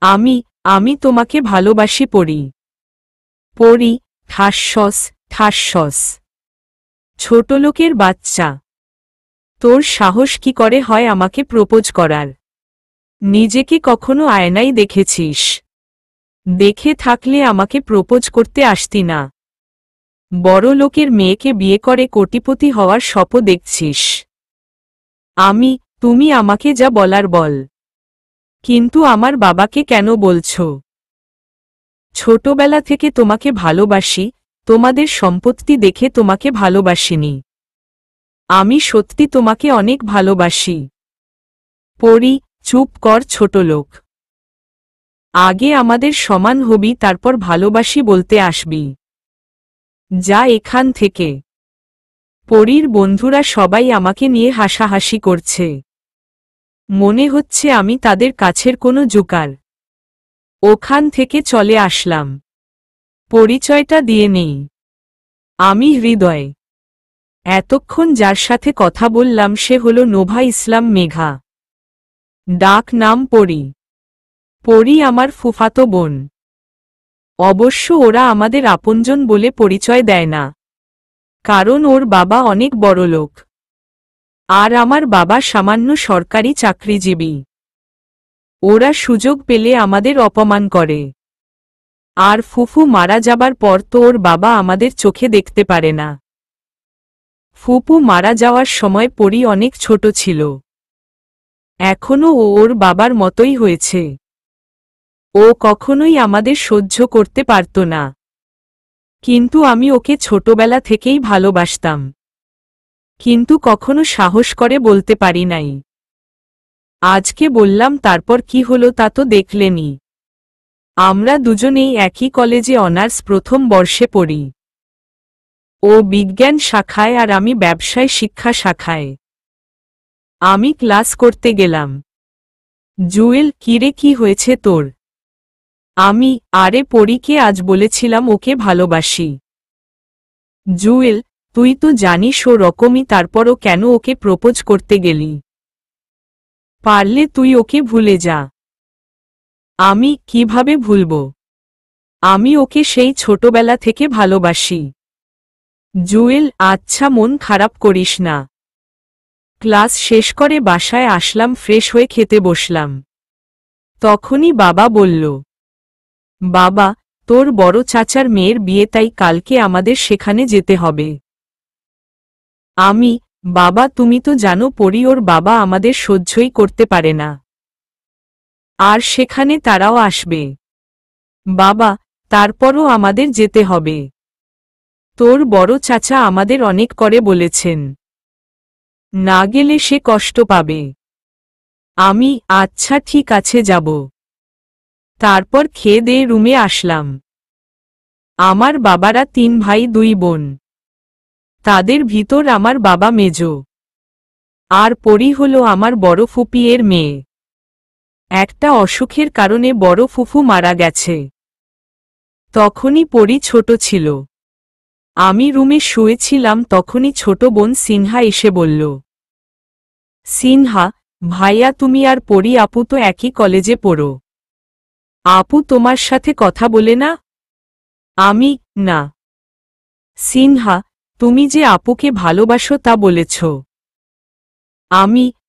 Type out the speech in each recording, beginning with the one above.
আমি আমি তোমাকে ভালোবাসি পড়ি। পড়ি, ঠাসস ঠাসস। ছোটলোকের বাচ্চা, তোর সাহস কি করে হয় আমাকে প্রপোজ করার? নিজেকে কখনো আয়নায় দেখেছিস? দেখে থাকলে আমাকে প্রপোজ করতে আসতি না। বড় লোকের মেয়েকে বিয়ে করে কোটিপতি হওয়ার স্বপ্ন দেখছিস। তুমি আমাকে যা বলার বল, কিন্তু আমার বাবাকে কেন বলছো? ছোটবেলা থেকে তোমাকে ভালোবাসি, তোমাদের সম্পত্তি দেখে তোমাকে ভালোবাসিনি। আমি সত্যি তোমাকে অনেক ভালোবাসি। পড়ি, চুপ কর ছোটলোক। আগে আমাদের সমান হবি, তারপর ভালোবাসি বলতে আসবি। যা এখান থেকে। পরীর বন্ধুরা সবাই আমাকে নিয়ে হাসাহাসি করছে। মনে হচ্ছে আমি তাদের কাছের কোনো জোকার। ওখান থেকে চলে আসলাম। পরিচয়টা দিয়ে নেই। আমি হৃদয়। এতক্ষণ যার সাথে কথা বললাম সে হলো নোভা ইসলাম মেঘা। ডাক নাম পরি। পরি আমার ফুফাতো বোন। অবশ্য ওরা আমাদের আপনজন বলে পরিচয় দেয় না, কারণ ওর বাবা অনেক বড়লোক আর আমার বাবা সামান্য সরকারি চাকরিজীবী। ওরা সুযোগ পেলে আমাদের অপমান করে। আর ফুফু মারা যাবার পর তো ওর বাবা আমাদের চোখে দেখতে পারে না। ফুপু মারা যাওয়ার সময় পরি অনেক ছোট ছিল। এখনো ও ওর বাবার মতোই হয়েছে। ও কখনোই আমাদের সহ্য করতে পারত না, কিন্তু আমি ওকে ছোটবেলা থেকেই ভালোবাসতাম। কিন্তু কখনো সাহস করে বলতে পারি নাই। আজকে বললাম, তারপর কি হলো তা তো দেখলেনি। আমরা দুজনেই একই কলেজে অনার্স প্রথম বর্ষে পড়ি। ও বিজ্ঞান শাখায় আর আমি ব্যবসায় শিক্ষা শাখায়। আমি ক্লাস করতে গেলাম। জুয়েল, কিরে কি হয়েছে তোর? আরে পরীকে আজ বলেছিলাম ওকে ভালোবাসি। জুয়েল, তুই তো জানিস ও রকমই, তারপরও কেন ওকে প্রপোজ করতে গেলি? পারলে তুই ওকে ভুলে যা। আমি কিভাবে ভুলব? আমি ওকে সেই ছোটবেলা থেকে ভালোবাসি। জুয়েল, আচ্ছা মন খারাপ করিস না। ক্লাস শেষ করে বাসায় আসলাম, ফ্রেশ হয়ে খেতে বসলাম। তখনই বাবা বলল, বাবা, তোর বড় চাচার মেয়ের বিয়ে, তাই কালকে আমাদের সেখানে যেতে হবে। বাবা তুমি তো জানো পরি ওর বাবা আমাদের সহ্যই করতে পারে না, আর সেখানে তারাও আসবে। বাবা, তারপরও আমাদের যেতে হবে। তোর বড় চাচা আমাদের অনেক করে বলেছেন, না গেলে সে কষ্ট পাবে। আচ্ছা ঠিক আছে যাব। তারপর খেয়ে দিয়ে রুমে আসলাম। আমার বাবারা 3 ভাই 2 বোন। তাদের ভিতর আমার বাবা মেজো। আর পরি হলো আমার বড় ফুপি এর মেয়ে। একটা অসুখের কারণে বড় ফুফু মারা গেছে। তখনই পরি ছোট ছিল। আমি রুমে শুয়েছিলাম, তখনই ছোট বোন সিনহা এসে বলল, সিনহা ভাইয়া, তুমি আর পরি আপু তো একই কলেজে পড়ো। আপু তোমার সাথে কথা বলে না? না। সিনহা, তুমি যে আপুকে ভালোবাসো তা বলেছ।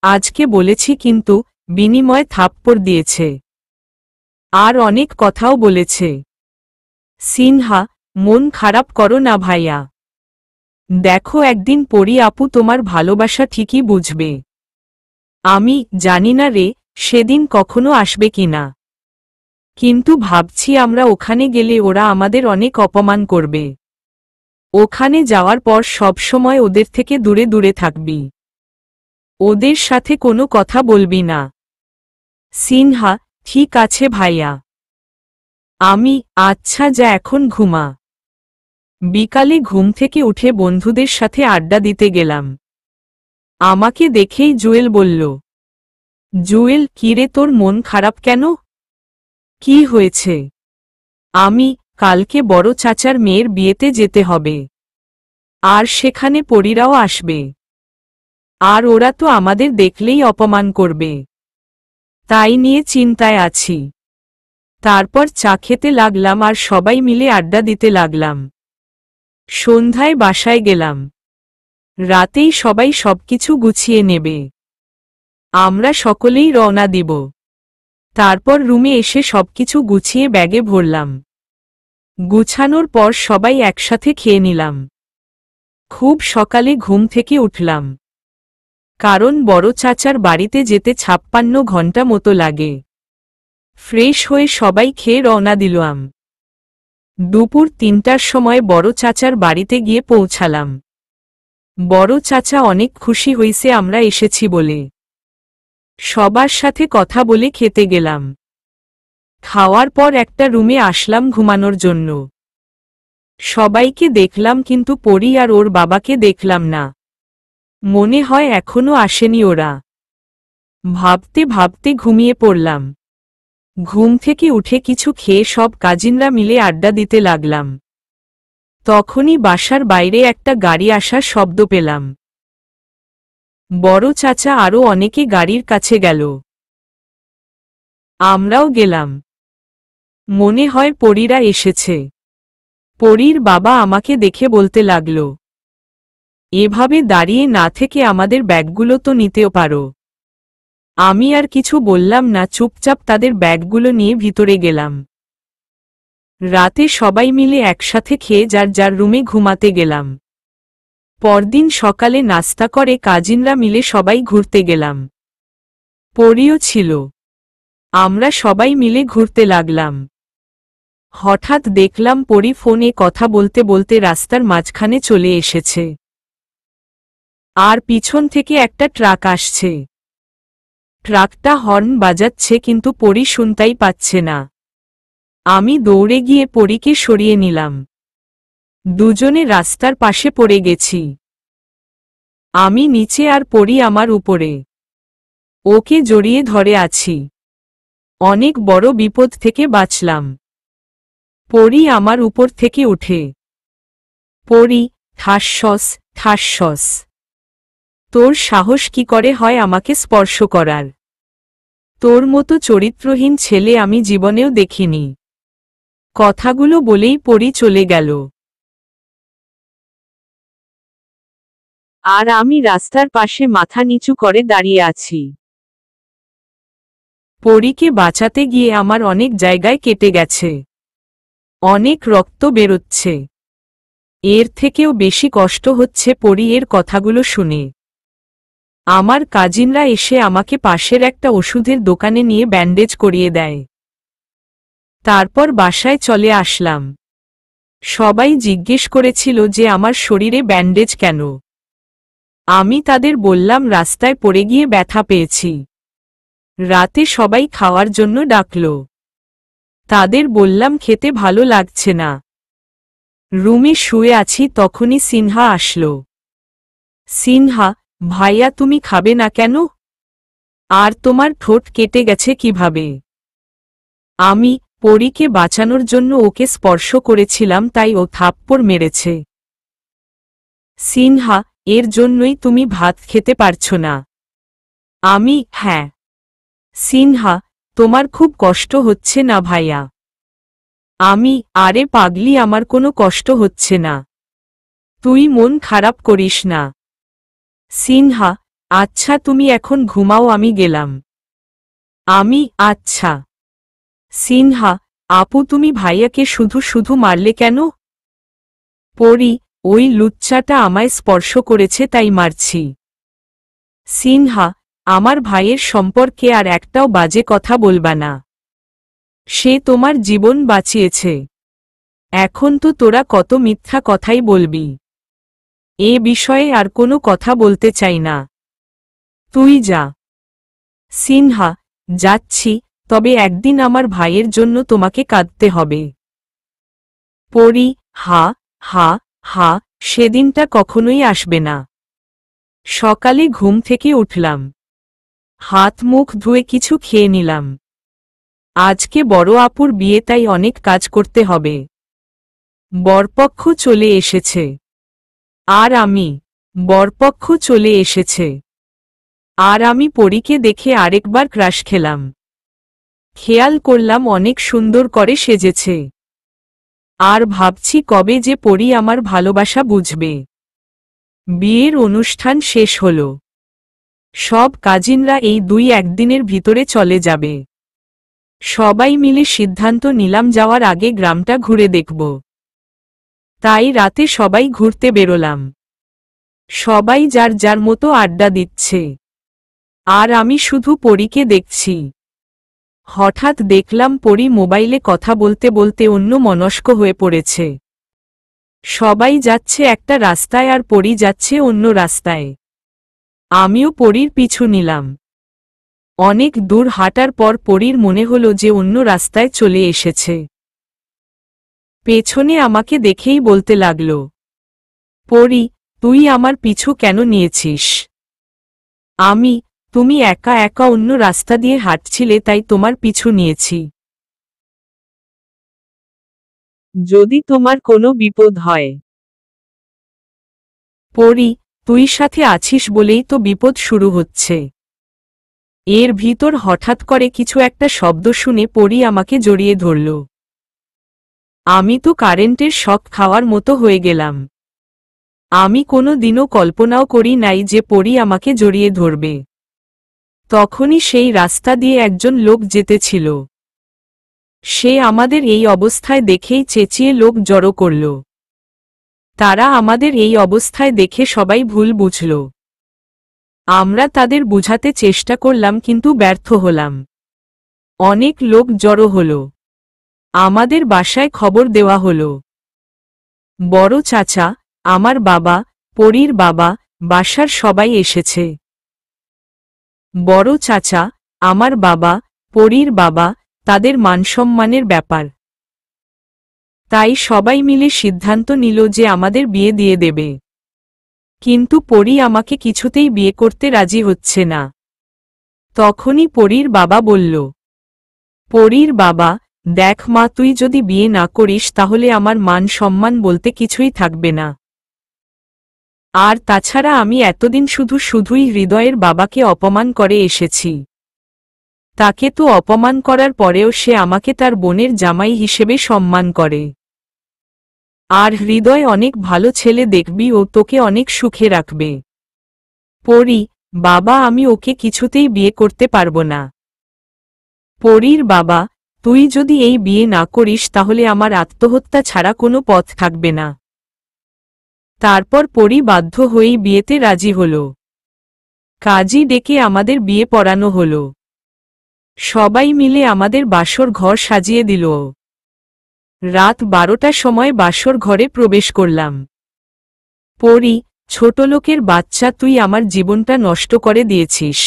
আজকে বলেছি, কিন্তু বিনিময়ে থাপ্পড় দিয়েছে আর অনেক কথাও বলেছে। সিনহা, মন খারাপ করো না ভাইয়া। দেখো একদিন পরি আপু তোমার ভালোবাসা ঠিকই বুঝবে। জানি না রে, সেদিন কখনো আসবে কিনা, কিন্তু ভাবছি আমরা ওখানে গেলে ওরা আমাদের অনেক অপমান করবে। ওখানে যাওয়ার পর সব সময় ওদের থেকে দূরে দূরে থাকবি। ওদের সাথে কোনো কথা বলবি না। সিনহা, ঠিক আছে ভাইয়া। আচ্ছা যা, এখন ঘুমা। বিকালে ঘুম থেকে উঠে বন্ধুদের সাথে আড্ডা দিতে গেলাম। আমাকে দেখেই জুয়েল বলল, জুয়েল কিরে তোর মন খারাপ কেন? কি হয়েছে? কালকে বড় চাচার মেয়ের বিয়েতে যেতে হবে, আর সেখানে পরীরাও আসবে। আর ওরা তো আমাদের দেখলেই অপমান করবে, তাই নিয়ে চিন্তায় আছি। তারপর চা খেতে লাগলাম আর সবাই মিলে আড্ডা দিতে লাগলাম। সন্ধ্যায় বাসায় গেলাম। রাতেই সবাই সবকিছু গুছিয়ে নেবে। আমরা সকলেই রওনা দিব। তারপর রুমে এসে সবকিছু গুছিয়ে ব্যাগে ভরলাম। গুছানোর পর সবাই একসাথে খেয়ে নিলাম। খুব সকালে ঘুম থেকে উঠলাম, কারণ বড় চাচার বাড়িতে যেতে 56 ঘন্টা মতো লাগে। ফ্রেশ হয়ে সবাই খেয়ে রওনা দিলাম। দুপুর 3টার সময় বড় চাচার বাড়িতে গিয়ে পৌঁছালাম। বড় চাচা অনেক খুশি হইছে আমরা এসেছি বলে। সবার সাথে কথা বলে খেতে গেলাম। খাওয়ার পর একটা রুমে আসলাম ঘুমানোর জন্য। সবাইকে দেখলাম কিন্তু পরি আর ওর বাবাকে দেখলাম না। মনে হয় এখনো আসেনি ওরা। ভাবতে ভাবতে ঘুমিয়ে পড়লাম। ঘুম থেকে উঠে কিছু খেয়ে সব কাজিনরা মিলে আড্ডা দিতে লাগলাম। তখনই বাসার বাইরে একটা গাড়ি আসার শব্দ পেলাম। বড় চাচা আরও অনেকে গাড়ির কাছে গেল। আমরাও গেলাম। মনে হয় পরীরা এসেছে। পরীর বাবা আমাকে দেখে বলতে লাগল, এভাবে দাঁড়িয়ে না থেকে আমাদের ব্যাগগুলো তো নিতেও পারো। আমি আর কিছু বললাম না, চুপচাপ তাদের ব্যাগগুলো নিয়ে ভিতরে গেলাম। রাতে সবাই মিলে একসাথে খেয়ে যার যার রুমে ঘুমাতে গেলাম। পরদিন সকালে নাস্তা করে কাজিনরা মিলে সবাই ঘুরতে গেলাম। পরীও ছিল। আমরা সবাই মিলে ঘুরতে লাগলাম। হঠাৎ দেখলাম পরী ফোনে কথা বলতে বলতে রাস্তার মাঝখানে চলে এসেছে। আর পিছন থেকে একটা ট্রাক আসছে। ট্রাকটা হর্ন বাজাচ্ছে কিন্তু পরী শুনতেই পাচ্ছে না। আমি দৌড়ে গিয়ে পরীকে সরিয়ে নিলাম। দুজনে রাস্তার পাশে পড়ে গেছি। আমি নিচে আর পরী আমার উপরে। ওকে জড়িয়ে ধরে আছি। অনেক বড় বিপদ থেকে বাঁচলাম। পরী আমার উপর থেকে উঠে। পরী, ঠাসস ঠাসস। তোর সাহস কি করে হয় আমাকে স্পর্শ করার? তোর মতো চরিত্রহীন ছেলে আমি জীবনেও দেখিনি। কথাগুলো বলেই পরী চলে গেল। আর আমি রাস্তার পাশে মাথা নিচু করে দাঁড়িয়ে আছি। পরীকে বাঁচাতে গিয়ে আমার অনেক জায়গায় কেটে গেছে। অনেক রক্ত বেরোচ্ছে। এর থেকেও বেশি কষ্ট হচ্ছে পরী এর কথাগুলো শুনে। আমার কাজিনরা এসে আমাকে পাশের একটা ওষুধের দোকানে নিয়ে ব্যান্ডেজ করিয়ে দেয়। তারপর বাসায় চলে আসলাম। সবাই জিজ্ঞেস করেছিল যে আমার শরীরে ব্যান্ডেজ কেন। আমি তাদের বললাম রাস্তায় পড়ে গিয়ে ব্যথা পেয়েছি। রাতে সবাই খাওয়ার জন্য ডাকল। তাদের বললাম খেতে ভালো লাগছে না। রুমে শুয়ে আছি তখনই সিনহা আসলো। সিনহা, ভাইয়া তুমি খাবে না কেন? আর তোমার ঠোঁট কেটে গেছে কিভাবে? আমি পরীকে বাঁচানোর জন্য ওকে স্পর্শ করেছিলাম তাই ও থাপ্পড় মেরেছে। সিনহা, এর জন্যই তুমি ভাত খেতে পারছো না। আমি, হ্যাঁ। সিনহা, তোমার খুব কষ্ট হচ্ছে না ভাইয়া? আমি, আরে পাগলি আমার কোনো কষ্ট হচ্ছে না। তুই মন খারাপ করিস না। সিনহা, আচ্ছা তুমি এখন ঘুমাও আমি গেলাম। আমি, আচ্ছা। সিনহা, আপু তুমি ভাইয়াকে শুধু শুধু মারলে কেন? পরী, ওই লুচ্চাটা আমায় স্পর্শ করেছে তাই মারছি। সিনহা, আমার ভাইয়ের সম্পর্কে আর একটাও বাজে কথা বলবা না। সে তোমার জীবন বাঁচিয়েছে। এখন তো তোরা কত মিথ্যা কথাই বলবি। এ বিষয়ে আর কোনো কথা বলতে চাই না। তুই যা। সিনহা, যাচ্ছি, তবে একদিন আমার ভাইয়ের জন্য তোমাকে কাঁদতে হবে। পরী, হা হা হা, সেদিনটা কখনোই আসবে না। সকালে ঘুম থেকে উঠলাম। হাত মুখ ধুয়ে কিছু খেয়ে নিলাম। আজকে বড় আপুর বিয়ে তাই অনেক কাজ করতে হবে। বরপক্ষ চলে এসেছে। আর আমি। বরপক্ষ চলে এসেছে। আর আমি পরীকে দেখে আরেকবার ক্রাশ খেলাম। খেয়াল করলাম অনেক সুন্দর করে সেজেছে। আর ভাবছি কবে যে পরি আমার ভালোবাসা বুঝবে। বিয়ের অনুষ্ঠান শেষ হল। সব কাজিনরা এই 2-1 দিনের ভিতরে চলে যাবে। সবাই মিলে সিদ্ধান্ত নিলাম যাওয়ার আগে গ্রামটা ঘুরে দেখব। তাই রাতে সবাই ঘুরতে বেরোলাম। সবাই যার যার মতো আড্ডা দিচ্ছে, আর আমি শুধু পরীকে দেখছি। হঠাৎ দেখলাম পরী মোবাইলে কথা বলতে বলতে অন্য মনস্ক হয়ে পড়েছে। সবাই যাচ্ছে একটা রাস্তায় আর পরী যাচ্ছে অন্য রাস্তায়। আমিও পরীর পিছু নিলাম। অনেক দূর হাঁটার পর পরীর মনে হলো যে অন্য রাস্তায় চলে এসেছে। পেছনে আমাকে দেখেই বলতে লাগল, পরী, তুই আমার পিছু কেন নিয়েছিস? তুমি একা একা অন্য রাস্তা দিয়ে হাঁটছিলে তাই তোমার পিছু নিয়েছি। যদি তোমার কোনো বিপদ হয়। পরী, তুই সাথে আছিস বলেই তো বিপদ শুরু হচ্ছে। এর ভিতর হঠাৎ করে কিছু একটা শব্দ শুনে পরী আমাকে জড়িয়ে ধরল। আমি তো কারেন্টের শক খাওয়ার মতো হয়ে গেলাম। আমি কোনো দিনও কল্পনাও করি নাই যে পরী আমাকে জড়িয়ে ধরবে। তখনই সেই রাস্তা দিয়ে একজন লোক যেতেছিল। সে আমাদের এই অবস্থায় দেখেই চেঁচিয়ে লোক জড়ো করল। তারা আমাদের এই অবস্থায় দেখে সবাই ভুল বুঝল। আমরা তাদের বুঝাতে চেষ্টা করলাম কিন্তু ব্যর্থ হলাম। অনেক লোক জড়ো হল। আমাদের বাসায় খবর দেওয়া হল। বড় চাচা, আমার বাবা, পরীর বাবা, বাসার সবাই এসেছে। বড় চাচা, আমার বাবা, পরীর বাবা, তাদের মানসম্মানের ব্যাপার। তাই সবাই মিলে সিদ্ধান্ত নিল যে আমাদের বিয়ে দিয়ে দেবে। কিন্তু পরী আমাকে কিছুতেই বিয়ে করতে রাজি হচ্ছে না। তখনই পরীর বাবা বলল, পরীর বাবা, দেখ মা, তুই যদি বিয়ে না করিস তাহলে আমার মান সম্মান বলতে কিছুই থাকবে না। আর তাছাড়া আমি এতদিন শুধুই হৃদয়ের বাবাকে অপমান করে এসেছি। তাকে তো অপমান করার পরেও সে আমাকে তার বোনের জামাই হিসেবে সম্মান করে। আর হৃদয় অনেক ভালো ছেলে, দেখবি ও তোকে অনেক সুখে রাখবে। পরী, বাবা, আমি ওকে কিছুতেই বিয়ে করতে পারবো না। পরীর বাবা, তুই যদি এই বিয়ে না করিস তাহলে আমার আত্মহত্যা ছাড়া কোনো পথ থাকবে না। তারপর পরী বাধ্য হয়েই বিয়েতে রাজি হল। কাজী ডেকে আমাদের বিয়ে পড়ানো হল। সবাই মিলে আমাদের বাসর ঘর সাজিয়ে দিল। রাত 12টার সময় বাসর ঘরে প্রবেশ করলাম। পরী, ছোটলোকের বাচ্চা, তুই আমার জীবনটা নষ্ট করে দিয়েছিস।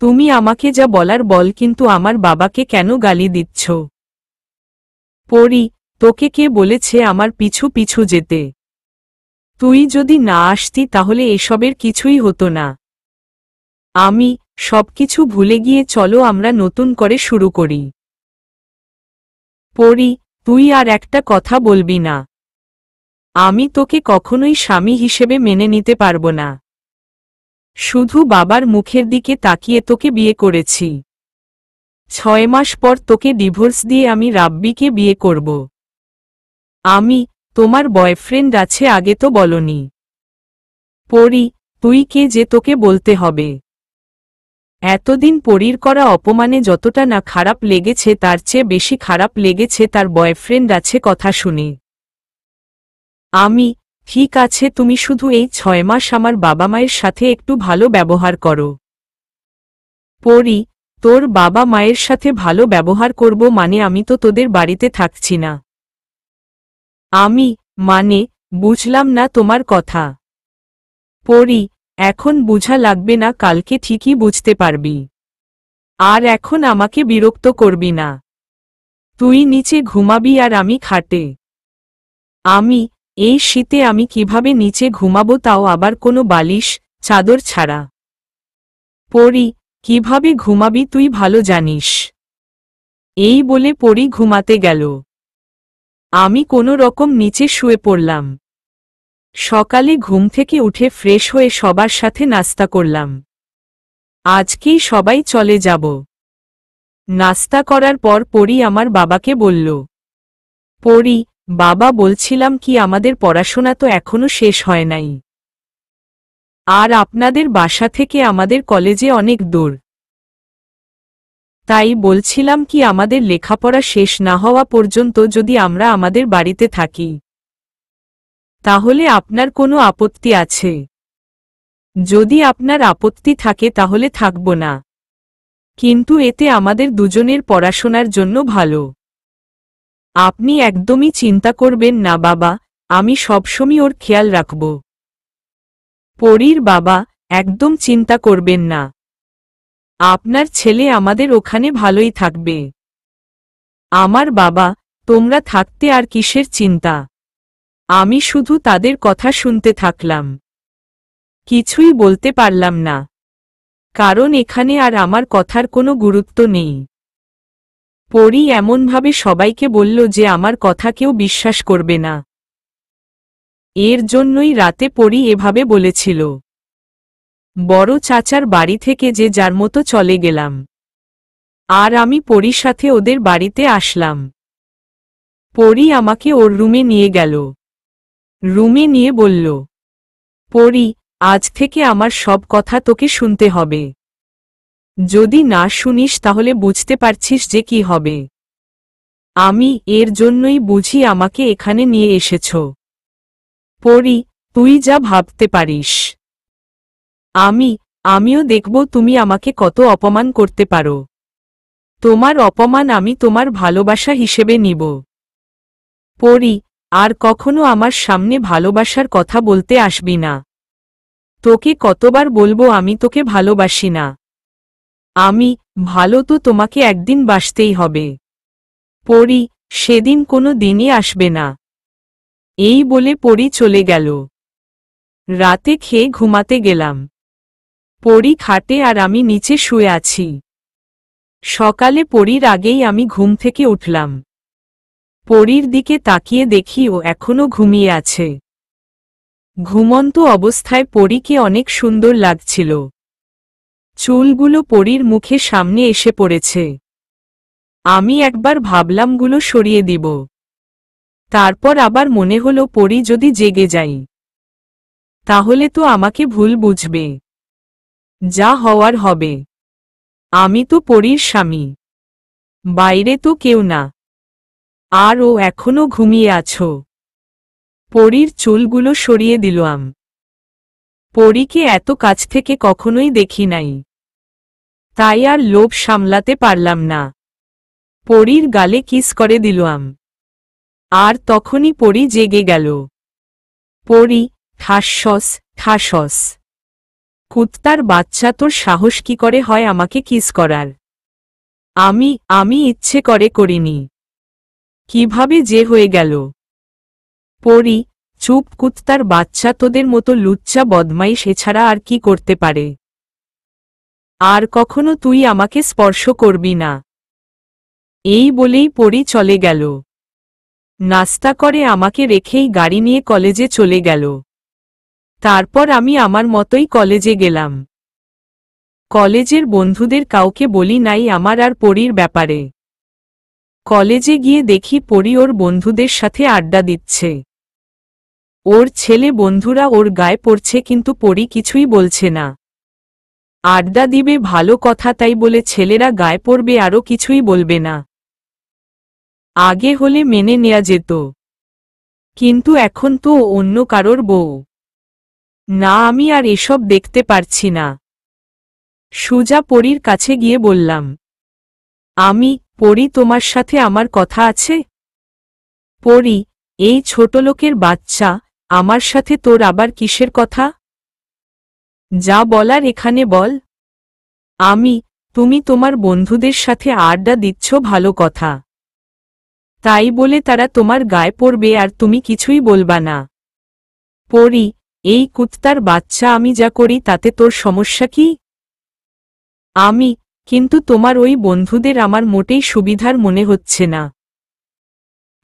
তুমি আমাকে যা বলার বল, কিন্তু আমার বাবাকে কেন গালি দিচ্ছ? পরী, তোকে কে বলেছে আমার পিছু পিছু যেতে? তুই যদি না আসতি তাহলে এসবের কিছুই হতো না। সবকিছু ভুলে গিয়ে চলো আমরা নতুন করে শুরু করি। পরী, তুই আর একটা কথা বলবি না। আমি তোকে কখনোই স্বামী হিসেবে মেনে নিতে পারবো না। শুধু বাবার মুখের দিকে তাকিয়ে তোকে বিয়ে করেছি। 6 মাস পর তোকে ডিভোর্স দিয়ে আমি রাব্বিকে বিয়ে করব। তোমার বয়ফ্রেন্ড আছে আগে তো বলনি। পরী, তুই কে যে তোকে বলতে হবে? এতদিন পরীর করা অপমানে যতটা না খারাপ লেগেছে তার চেয়ে বেশি খারাপ লেগেছে তার বয়ফ্রেন্ড আছে কথা শুনে। ঠিক আছে, তুমি শুধু এই 6 মাস আমার বাবা মায়ের সাথে একটু ভালো ব্যবহার করো। পরী, তোর বাবা মায়ের সাথে ভালো ব্যবহার করব মানে আমি তো তোদের বাড়িতে থাকছি না। মানে বুঝলাম না তোমার কথা। পরী, এখন বুঝা লাগবে না, কালকে ঠিকই বুঝতে পারবি। আর এখন আমাকে বিরক্ত করবি না। তুই নিচে ঘুমাবি আর আমি খাটে। এই শীতে আমি কিভাবে নিচে ঘুমাবো, তাও আবার কোনো বালিশ চাদর ছাড়া? পরী, কিভাবে ঘুমাবি তুই ভালো জানিস। এই বলে পরী ঘুমাতে গেল। আমি কোনো রকম নিচে শুয়ে পড়লাম। সকালে ঘুম থেকে উঠে ফ্রেশ হয়ে সবার সাথে নাস্তা করলাম। আজকেই সবাই চলে যাব। নাস্তা করার পর পরী আমার বাবাকে বলল, পরী, বাবা, বলছিলাম কি আমাদের পড়াশোনা তো এখনো শেষ হয় নাই। আর আপনাদের বাসা থেকে আমাদের কলেজে অনেক দূর। তাই বলছিলাম কি আমাদের লেখাপড়া শেষ না হওয়া পর্যন্ত যদি আমরা আমাদের বাড়িতে থাকি তাহলে আপনার কোনো আপত্তি আছে? যদি আপনার আপত্তি থাকে তাহলে থাকব না, কিন্তু এতে আমাদের দুজনের পড়াশোনার জন্য ভালো। আপনি একদমই চিন্তা করবেন না বাবা, আমি সবসময় ওর খেয়াল রাখব। পরীর বাবা, একদম চিন্তা করবেন না, আপনার ছেলে আমাদের ওখানে ভালোই থাকবে। আমার বাবা, তোমরা থাকতে আর কিসের চিন্তা? আমি শুধু তাদের কথা শুনতে থাকলাম, কিছুই বলতে পারলাম না, কারণ এখানে আর আমার কথার কোনো গুরুত্ব নেই। পরী এমনভাবে সবাইকে বলল যে আমার কথা কেউ বিশ্বাস করবে না। এর জন্যই রাতে পরী এভাবে বলেছিল। বড় চাচার বাড়ি থেকে যে যার মতো চলে গেলাম, আর আমি পরীর সাথে ওদের বাড়িতে আসলাম। পরী আমাকে ওর রুমে নিয়ে গেল। রুমে নিয়ে বলল, পরী, আজ থেকে আমার সব কথা তোকে শুনতে হবে। যদি না শুনিস তাহলে বুঝতে পারছিস যে কি হবে। আমি এর জন্যই বুঝি আমাকে এখানে নিয়ে এসেছ। পরী, তুই যা ভাবতে পারিস। আমিও দেখব তুমি আমাকে কত অপমান করতে পারো। তোমার অপমান আমি তোমার ভালোবাসা হিসেবে নিব। পরী, আর কখনো আমার সামনে ভালোবাসার কথা বলতে আসবি না। তোকে কতবার বলবো আমি তোকে ভালোবাসি না। আমি ভালো তো তোমাকে একদিন বাসতেই হবে। পরী, সেদিন কোনো দিনই আসবে না। এই বলে পরী চলে গেল। রাতে খেয়ে ঘুমাতে গেলাম। পরী খাটে আর আমি নিচে শুয়ে আছি। সকালে পরীর আগেই আমি ঘুম থেকে উঠলাম। পরীর দিকে তাকিয়ে দেখি ও এখনো ঘুমিয়ে আছে। ঘুমন্ত অবস্থায় পরীকে অনেক সুন্দর লাগছিল। চুলগুলো পরীর মুখে সামনে এসে পড়েছে। আমি একবার ভাবলামগুলো সরিয়ে দিব। তারপর আবার মনে হলো পরী যদি জেগে যাই তাহলে তো আমাকে ভুল বুঝবে। যা হওয়ার হবে। আমি তো পরীর স্বামী, বাইরে তো কেউ না। আর ও এখনো ঘুমিয়ে আছো। পরীর চুলগুলো সরিয়ে দিলাম। পরীকে এত কাছ থেকে কখনোই দেখি নাই, তাই আর লোভ সামলাতে পারলাম না। পরীর গালে কিস করে দিলাম। আর তখনই পরী জেগে গেল। পরী, ঠাসস ঠাসস। কুত্তার বাচ্চা, তোর সাহস কি করে হয় আমাকে কিস করার? আমি ইচ্ছে করে করিনি। কিভাবে যে হয়ে গেল? পরী, চুপ কুত্তার বাচ্চা, তোদের মতো লুচ্চা বদমাইশ এছাড়া আর কি করতে পারে? আর কখনো তুই আমাকে স্পর্শ করবি না। এই বলেই পরী চলে গেল। নাস্তা করে আমাকে রেখেই গাড়ি নিয়ে কলেজে চলে গেল। তারপর আমি আমার মতোই কলেজে গেলাম। কলেজের বন্ধুদের কাউকে বলি নাই আমার আর পরীর ব্যাপারে। কলেজে গিয়ে দেখি পরী ওর বন্ধুদের সাথে আড্ডা দিচ্ছে। ওর ছেলে বন্ধুরা ওর গায়ে পড়ছে, কিন্তু পরী কিছুই বলছে না। আড্ডা দিবে ভালো কথা, তাই বলে ছেলেরা গায়ে পড়বে আরও কিছুই বলবে না। আগে হলে মেনে নেয়া যেত, কিন্তু এখন তো অন্য কারোর বউ। না, আমি আর এসব দেখতে পারছি না। সুজা পরীর কাছে গিয়ে বললাম, পরী, তোমার সাথে আমার কথা আছে? পরী, এই ছোটলোকের বাচ্চা, আমার সাথে তোর আবার কিসের কথা? যা বলার এখানে বল। তুমি তোমার বন্ধুদের সাথে আড্ডা দিচ্ছ, ভালো কথা। তাই বলে তারা তোমার গায়ে পড়বে আর তুমি কিছুই বলবা না? পরী, এই কুত্তার বাচ্চা, আমি যা করি তাতে তোর সমস্যা কি? কিন্তু তোমার ওই বন্ধুদের আমার মোটেই সুবিধার মনে হচ্ছে না।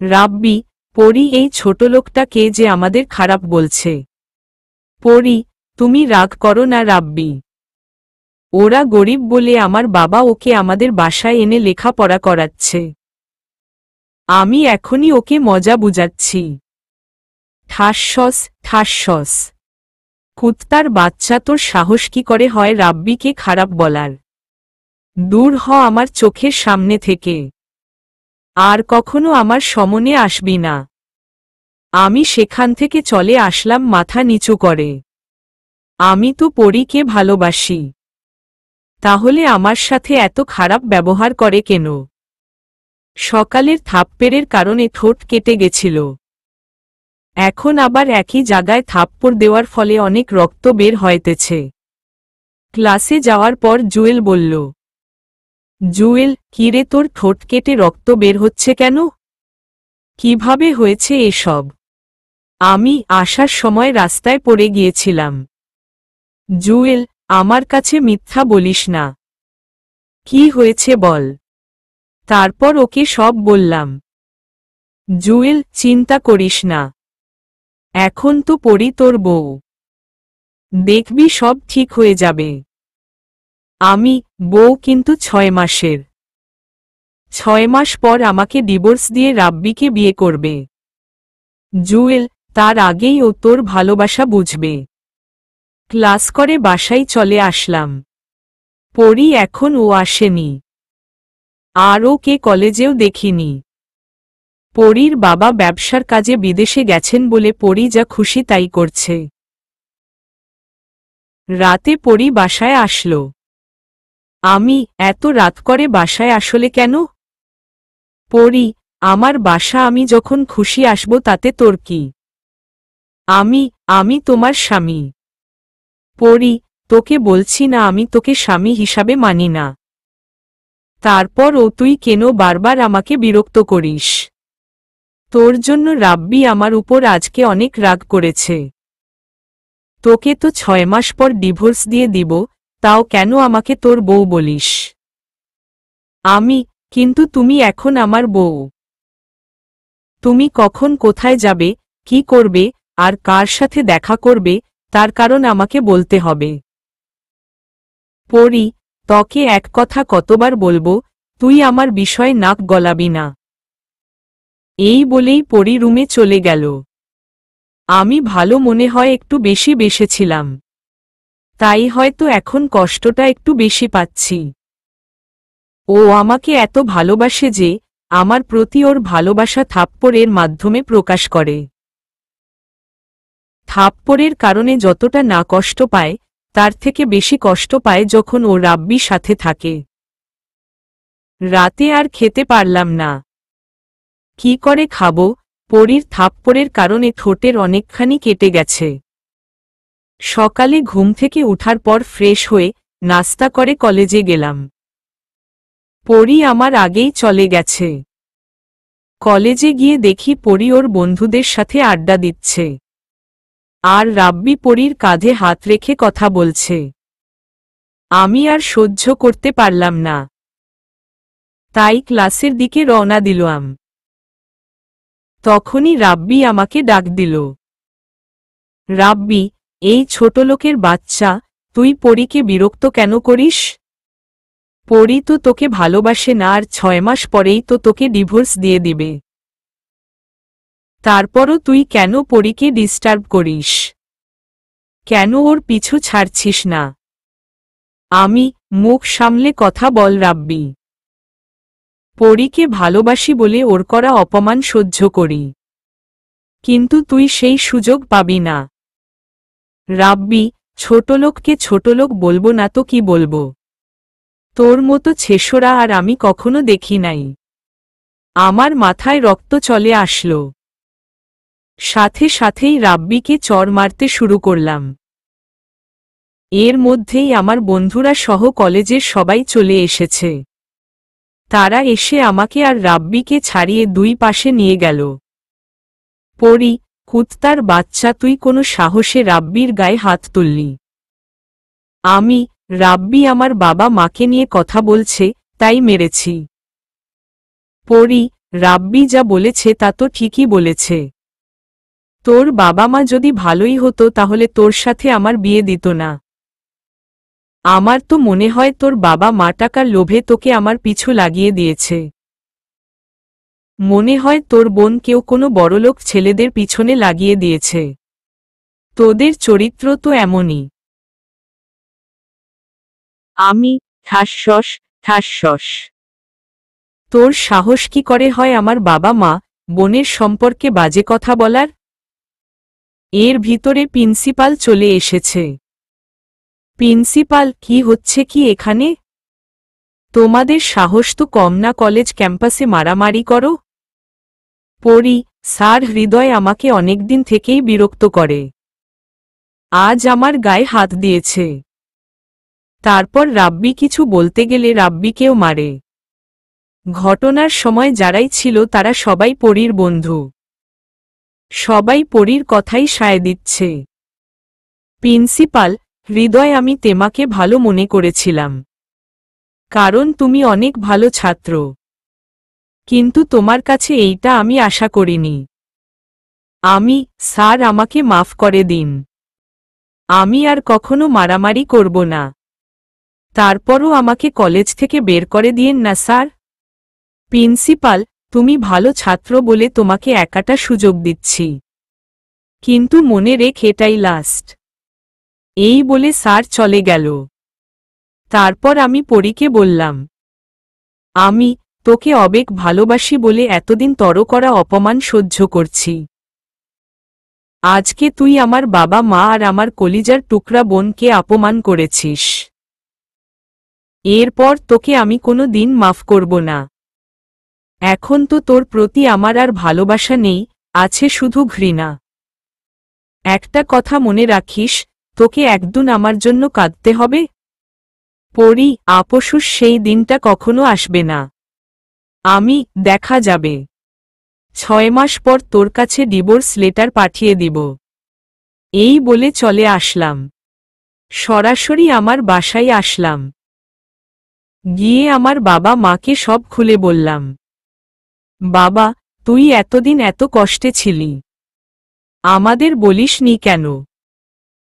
রাব্বি, পরী, এই ছোট লোকটা কে যে আমাদের খারাপ বলছে? পরী, তুমি রাগ করো না রাব্বি। ওরা গরিব বলে আমার বাবা ওকে আমাদের বাসায় এনে লেখাপড়া করাচ্ছে। আমি এখনই ওকে মজা বুঝাচ্ছি। ঠাসস ঠাসস। কুত্তার বাচ্চা, তোর সাহস কি করে হয় রাব্বিকে খারাপ বলার? দূর হ আমার চোখের সামনে থেকে। আর কখনো আমার সমনে আসবি না। আমি সেখান থেকে চলে আসলাম মাথা নিচু করে। আমি তো পরীকে ভালোবাসি, তাহলে আমার সাথে এত খারাপ ব্যবহার করে কেন? সকালের থাপ্পড়ের কারণে ঠোঁট কেটে গেছিল, এখন আবার একই জায়গায় থাপ্পড় দেওয়ার ফলে অনেক রক্ত বের হইতেছে। ক্লাসে যাওয়ার পর জুয়েল বলল, জুয়েল, কিরে তোর ঠোঁট কেটে রক্ত বের হচ্ছে কেন? কিভাবে হয়েছে এসব? আমি আসার সময় রাস্তায় পড়ে গিয়েছিলাম। জুয়েল, আমার কাছে মিথ্যা বলিস না। কি হয়েছে বল। তারপর ওকে সব বললাম। জুয়েল, চিন্তা করিস না, এখন তো পড়ি তোর বউ, দেখবি সব ঠিক হয়ে যাবে। আমি বউ কিন্তু 6 মাসের। 6 মাস পর আমাকে ডিভোর্স দিয়ে রাব্বিকে বিয়ে করবে। জুয়েল, তার আগেই ও তোর ভালোবাসা বুঝবে। ক্লাস করে বাসায় চলে আসলাম। পড়ি এখন ও আসেনি, আর ওকে কলেজেও দেখিনি। পরীর বাবা ব্যবসার কাজে বিদেশে গেছেন বলে পরী যা খুশি তাই করছে। রাতে পরী বাসায় আসলো। আমি, এত রাত করে বাসায় আসলে কেন? পরী, আমার বাসা, আমি যখন খুশি আসব তাতে তোর কি? আমি তোমার স্বামী। পরী, তোকে বলছি না আমি তোকে স্বামী হিসাবে মানি না। তারপর ও তুই কেন বারবার আমাকে বিরক্ত করিস? তোর জন্য রাব্বি আমার উপর আজকে অনেক রাগ করেছে। তোকে তো 6 মাস পর ডিভোর্স দিয়ে দিব, তাও কেন আমাকে তোর বউ বলিস? কিন্তু তুমি এখন আমার বউ। তুমি কখন কোথায় যাবে, কি করবে, আর কার সাথে দেখা করবে, তার কারণ আমাকে বলতে হবে। পরী, তোকে এক কথা কতবার বলবো, তুই আমার বিষয়ে নাক গলাবি না। এই বলেই পরী রুমে চলে গেল। আমি ভালো মনে হয় একটু বেশি বেসেছিলাম, তাই হয়তো এখন কষ্টটা একটু বেশি পাচ্ছি। ও আমাকে এত ভালোবাসে যে আমার প্রতি ওর ভালোবাসা থাপ্পড়ের মাধ্যমে প্রকাশ করে। থাপ্পড়ের কারণে যতটা না কষ্ট পায়, তার থেকে বেশি কষ্ট পায় যখন ও রাব্বির সাথে থাকে। রাতে আর খেতে পারলাম না। কি করে খাবো? পরীর থাপ্পড়ের কারণে ঠোঁটের অনেকখানি কেটে গেছে। সকালে ঘুম থেকে উঠার পর ফ্রেশ হয়ে নাস্তা করে কলেজে গেলাম। পরী আমার আগেই চলে গেছে। কলেজে গিয়ে দেখি পরী ওর বন্ধুদের সাথে আড্ডা দিচ্ছে, আর রাব্বি পরীর কাঁধে হাত রেখে কথা বলছে। আমি আর সহ্য করতে পারলাম না, তাই ক্লাসের দিকে রওনা দিলাম। তখনই রাব্বি আমাকে ডাক দিল। রাব্বি, এই ছোটলোকের বাচ্চা, তুই পরীকে বিরক্ত কেন করিস? পরী তো তোকে ভালোবাসে না, আর 6 মাস পরেই তো তোকে ডিভোর্স দিয়ে দিবে। তারপরও তুই কেন পরীকে ডিস্টার্ব করিস? কেন ওর পিছু ছাড়ছিস না? আমি, মুখ সামলে কথা বল রাব্বি। পরীকে ভালোবাসি বলে ওর করা অপমান সহ্য করি, কিন্তু তুই সেই সুযোগ পাবি না। রাব্বি, ছোটলোককে ছোটলোক বলবো না তো কি বলবো? তোর মতো ছেসরা আর আমি কখনো দেখি নাই। আমার মাথায় রক্ত চলে আসলো। সাথে সাথেই রাব্বিকে চড় মারতে শুরু করলাম। এর মধ্যেই আমার বন্ধুরা সহ কলেজের সবাই চলে এসেছে। তারা এসে আমাকে আর রাব্বিকে ছাড়িয়ে দুই পাশে নিয়ে গেল। পরী, কুত্তার বাচ্চা, তুই কোনো সাহসে রাব্বির গায়ে হাত তুললি? আমি, রাব্বি আমার বাবা মাকে নিয়ে কথা বলছে, তাই মেরেছি। পরী, রাব্বি যা বলেছে তা তো ঠিকই বলেছে। তোর বাবা মা যদি ভালোই হতো তাহলে তোর সাথে আমার বিয়ে দিত না। আমার তো মনে হয় তোর বাবা মা টাকার লোভে তোকে আমার পিছু লাগিয়ে দিয়েছে। মনে হয় তোর বোন কেউ কোনো বড়লোক ছেলেদের পিছনে লাগিয়ে দিয়েছে। তোদের চরিত্র তো এমনই। আমি ঠাসস ঠাসস। তোর সাহস কি করে হয় আমার বাবা মা বোনের সম্পর্কে বাজে কথা বলার? এর ভিতরে প্রিন্সিপাল চলে এসেছে। প্রিন্সিপাল, কি হচ্ছে কি এখানে? তোমাদের সাহস তো কম না, কলেজ ক্যাম্পাসে মারামারি করো? পড়ি, স্যার হৃদয় আমাকে অনেকদিন থেকেই বিরক্ত করে। আজ আমার গায়ে হাত দিয়েছে। তারপর রাব্বি কিছু বলতে গেলে রাব্বিকেও মারে। ঘটনার সময় যারাই ছিল তারা সবাই পরীর বন্ধু। সবাই পরীর কথাই সায় দিচ্ছে। প্রিন্সিপাল, হৃদয়, আমি তোমাকে ভালো মনে করেছিলাম, কারণ তুমি অনেক ভালো ছাত্র। কিন্তু তোমার কাছে এইটা আমি আশা করিনি। স্যার আমাকে মাফ করে দিন। আমি আর কখনো মারামারি করব না। তারপরও আমাকে কলেজ থেকে বের করে দিয়েন না স্যার। প্রিন্সিপাল, তুমি ভালো ছাত্র বলে তোমাকে একাটা সুযোগ দিচ্ছি, কিন্তু মনে রেখ এটাই লাস্ট। এই বলে স্যার চলে গেল। তারপর আমি পরীকে বললাম, আমি তোকে অবেক ভালোবাসি বলে এতদিন তর করা অপমান সহ্য করছি। আজকে তুই আমার বাবা মা আর আমার কলিজার টুকরা বোনকে অপমান করেছিস। এরপর তোকে আমি কোনো দিন মাফ করব না। এখন তো তোর প্রতি আমার আর ভালোবাসা নেই, আছে শুধু ঘৃণা। একটা কথা মনে রাখিস, তোকে একদিন আমার জন্য কাঁদতে হবে। পড়ি, আপসুস সেই দিনটা কখনো আসবে না। দেখা যাবে। 6 মাস পর তোর কাছে ডিভোর্স লেটার পাঠিয়ে দিব। এই বলে চলে আসলাম। সরাসরি আমার বাসায় আসলাম। গিয়ে আমার বাবা মাকে সব খুলে বললাম। বাবা, তুই এতদিন এত কষ্টে ছিলি, আমাদের বলিসনি কেন?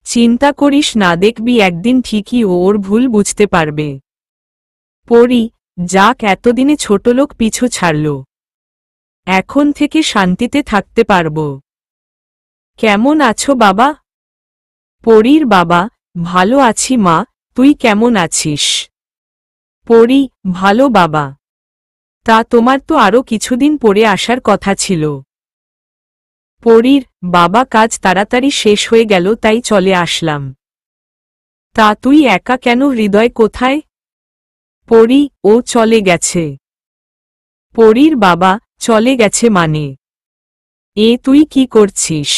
চিন্তা করিস না, দেখবি একদিন ঠিকই ওর ভুল বুঝতে পারবে। পড়ি, যাক এতদিনে ছোটলোক পিছু ছাড়ল। এখন থেকে শান্তিতে থাকতে পারব। কেমন আছো বাবা? পরীর বাবা, ভালো আছি মা, তুই কেমন আছিস? পড়ি, ভালো বাবা। তা তোমার তো আরো কিছুদিন পরে আসার কথা ছিল। পরীর বাবা, কাজ তাড়াতাড়ি শেষ হয়ে গেল তাই চলে আসলাম। তা তুই একা কেন? হৃদয় কোথায়? পরী, ও চলে গেছে। পরীর বাবা, চলে গেছে মানে? তুই কি করছিস?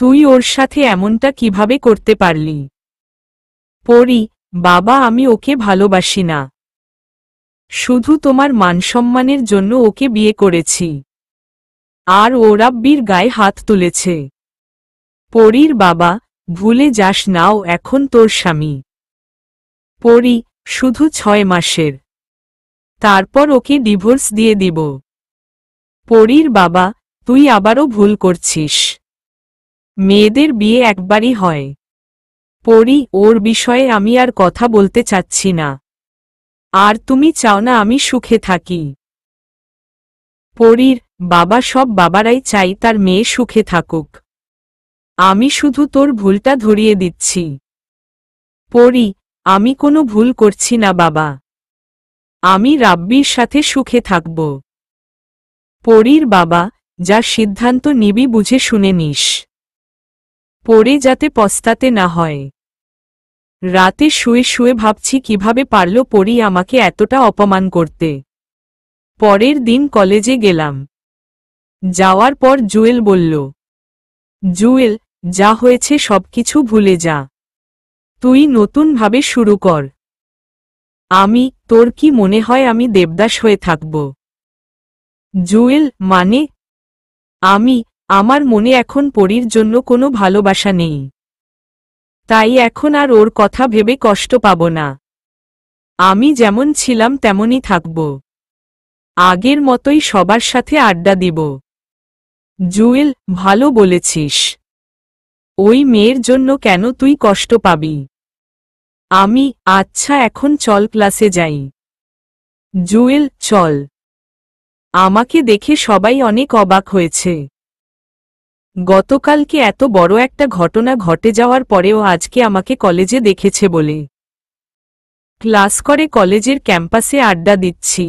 তুই ওর সাথে এমনটা কিভাবে করতে পারলি? পরী, বাবা, আমি ওকে ভালোবাসি না। শুধু তোমার মানসম্মানের জন্য ওকে বিয়ে করেছি। আর ও রাব্বির গায়ে হাত তুলেছে। পরীর বাবা, ভুলে যাস না ও এখন তোর স্বামী। পরী, শুধু 6 মাসের। তারপর ওকে ডিভোর্স দিয়ে দিব। পরীর বাবা, তুই আবারও ভুল করছিস। মেয়েদের বিয়ে একবারই হয়। পরী, ওর বিষয়ে আমি আর কথা বলতে চাচ্ছি না। আর তুমি চাও না আমি সুখে থাকি? পরীর বাবা, সব বাবারাই চাই তার মেয়ে সুখে থাকুক। আমি শুধু তোর ভুলটা ধরিয়ে দিচ্ছি। পরী, আমি কোনো ভুল করছি না বাবা। আমি রাব্বির সাথে সুখে থাকব। পরীর বাবা, যা সিদ্ধান্ত নিবি বুঝে শুনে নিস, পরে যাতে পস্তাতে না হয়। রাতে শুয়ে শুয়ে ভাবছি কিভাবে পারল পরী আমাকে এতটা অপমান করতে। পরের দিন কলেজে গেলাম। যাওয়ার পর জুয়েল বলল, জুয়েল, যা হয়েছে সবকিছু ভুলে যা। তুই নতুনভাবে শুরু কর। তোর কি মনে হয় আমি দেবদাস হয়ে থাকব? জুয়েল, মানে? আমার মনে এখন পরীর জন্য কোনো ভালোবাসা নেই। তাই এখন আর ওর কথা ভেবে কষ্ট পাব না। আমি যেমন ছিলাম তেমনই থাকব। আগের মতোই সবার সাথে আড্ডা দিব। জুয়েল, ভালো বলেছিস। ওই মেয়ের জন্য কেন তুই কষ্ট পাবি? আমি, আচ্ছা এখন চল ক্লাসে যাই। জুয়েল, চল। আমাকে দেখে সবাই অনেক অবাক হয়েছে। গতকালকে এত বড় একটা ঘটনা ঘটে যাওয়ার পরেও আজকে আমাকে কলেজে দেখেছে বলে। ক্লাস করে কলেজের ক্যাম্পাসে আড্ডা দিচ্ছি।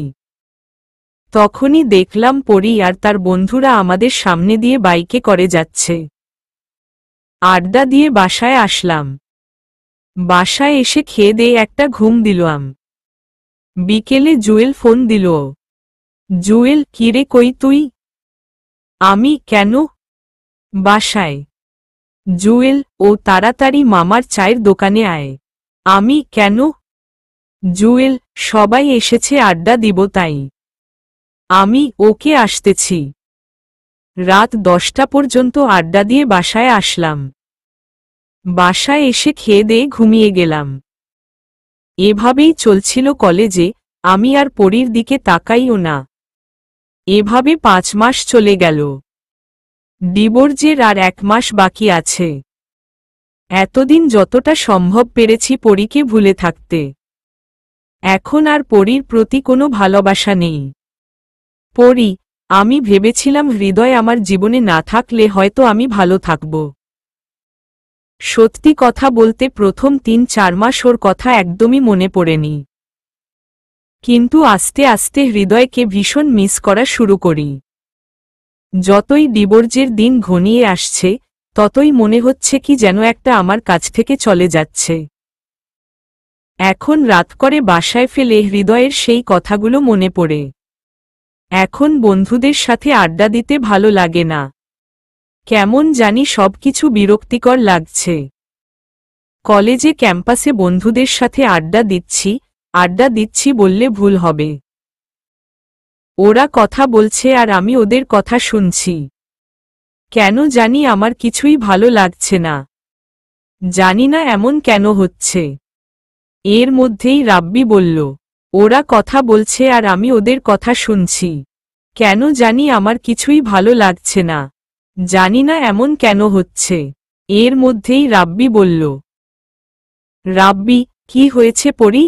তখনই দেখলাম পরি আর তার বন্ধুরা আমাদের সামনে দিয়ে বাইকে করে যাচ্ছে। আড্ডা দিয়ে বাসায় আসলাম। বাসায় এসে খেয়ে দিয়ে একটা ঘুম দিলাম। বিকেলে জুয়েল ফোন দিল। জুয়েল, কিরে কই তুই? আমি, কেন? বাসায়। জুয়েল, ও তাড়াতাড়ি মামার চায়ের দোকানে আয়। আমি, কেন? জুয়েল, সবাই এসেছে আড্ডা দিব তাই। আমি, ওকে আসতেছি। রাত 10টা পর্যন্ত আড্ডা দিয়ে বাসায় আসলাম। বাসায় এসে খেয়ে দিয়ে ঘুমিয়ে গেলাম। এভাবেই চলছিল কলেজে, আমি আর পরীর দিকে তাকাইও না। এভাবে 5 মাস চলে গেল। ডিভোর্সের আর 1 মাস বাকি আছে। এতদিন যতটা সম্ভব পেরেছি পরীকে ভুলে থাকতে। এখন আর পরীর প্রতি কোনো ভালোবাসা নেই। পরী, আমি ভেবেছিলাম হৃদয় আমার জীবনে না থাকলে হয়তো আমি ভালো থাকব। সত্যি কথা বলতে প্রথম 3-4 মাস ওর কথা একদমই মনে পড়েনি। কিন্তু আস্তে আস্তে হৃদয়কে ভীষণ মিস করা শুরু করি। যতই ডিভোর্সের দিন ঘনিয়ে আসছে ততই মনে হচ্ছে কি যেন একটা আমার কাছ থেকে চলে যাচ্ছে। এখন রাত করে বাসায় ফেলে হৃদয়ের সেই কথাগুলো মনে পড়ে। এখন বন্ধুদের সাথে আড্ডা দিতে ভালো লাগে না। কেমন জানি সবকিছু বিরক্তিকর লাগছে। কলেজে ক্যাম্পাসে বন্ধুদের সাথে আড্ডা দিচ্ছি বললে ভুল হবে। ওরা কথা বলছে আর আমি ওদের কথা শুনছি। কেন জানি আমার কিছুই ভালো লাগছে না। জানি না এমন কেন হচ্ছে। এর মধ্যেই রাব্বি বলল, ওরা কথা বলছে আর আমি ওদের কথা শুনছি। কেন জানি আমার কিছুই ভালো লাগছে না। জানি না এমন কেন হচ্ছে। এর মধ্যেই রাব্বি বলল, রাব্বি, কি হয়েছে পরী?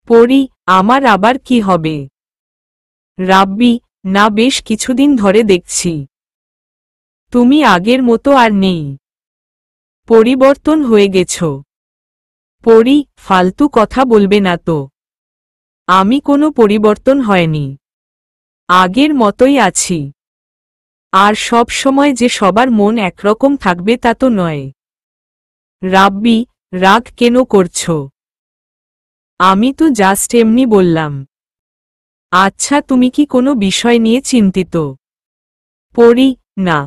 পরী, আমার আবার কি হবে? রাব্বি, না বেশ কিছুদিন ধরে দেখছি তুমি আগের মতো আর নেই। পরিবর্তন হয়ে গেছ। পরী, ফালতু কথা বলবে না তো। আমি কোনো পরিবর্তন হয়নি। আগের মতোই আছি। আর সব সময় যে সবার মন একরকম থাকবে তা তো নয়। রাব্বি, রাগ কেন করছো? আমি তো জাস্ট এমনি বললাম। আচ্ছা তুমি কি কোনো বিষয় নিয়ে চিন্তিত? পরী, না।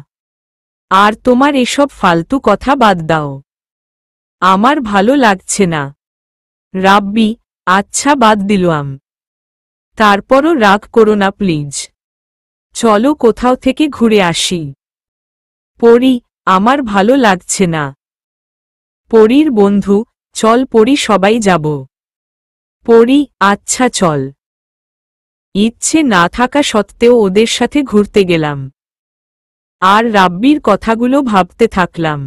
আর তোমার এসব ফালতু কথা বাদ দাও। আমার ভালো লাগছে না। রাব্বি, আচ্ছা বাদ দিলাম। তারপরও রাগ করো না প্লিজ। চলো কোথাও থেকে ঘুরে আসি। পরী, আমার ভালো লাগছে না। পরীর বন্ধু, চল পরী সবাই যাব। পরী, আচ্ছা চল। ইচ্ছে না থাকা সত্ত্বেও ওদের সাথে ঘুরতে গেলাম। আর রাব্বির কথাগুলো ভাবতে থাকলাম।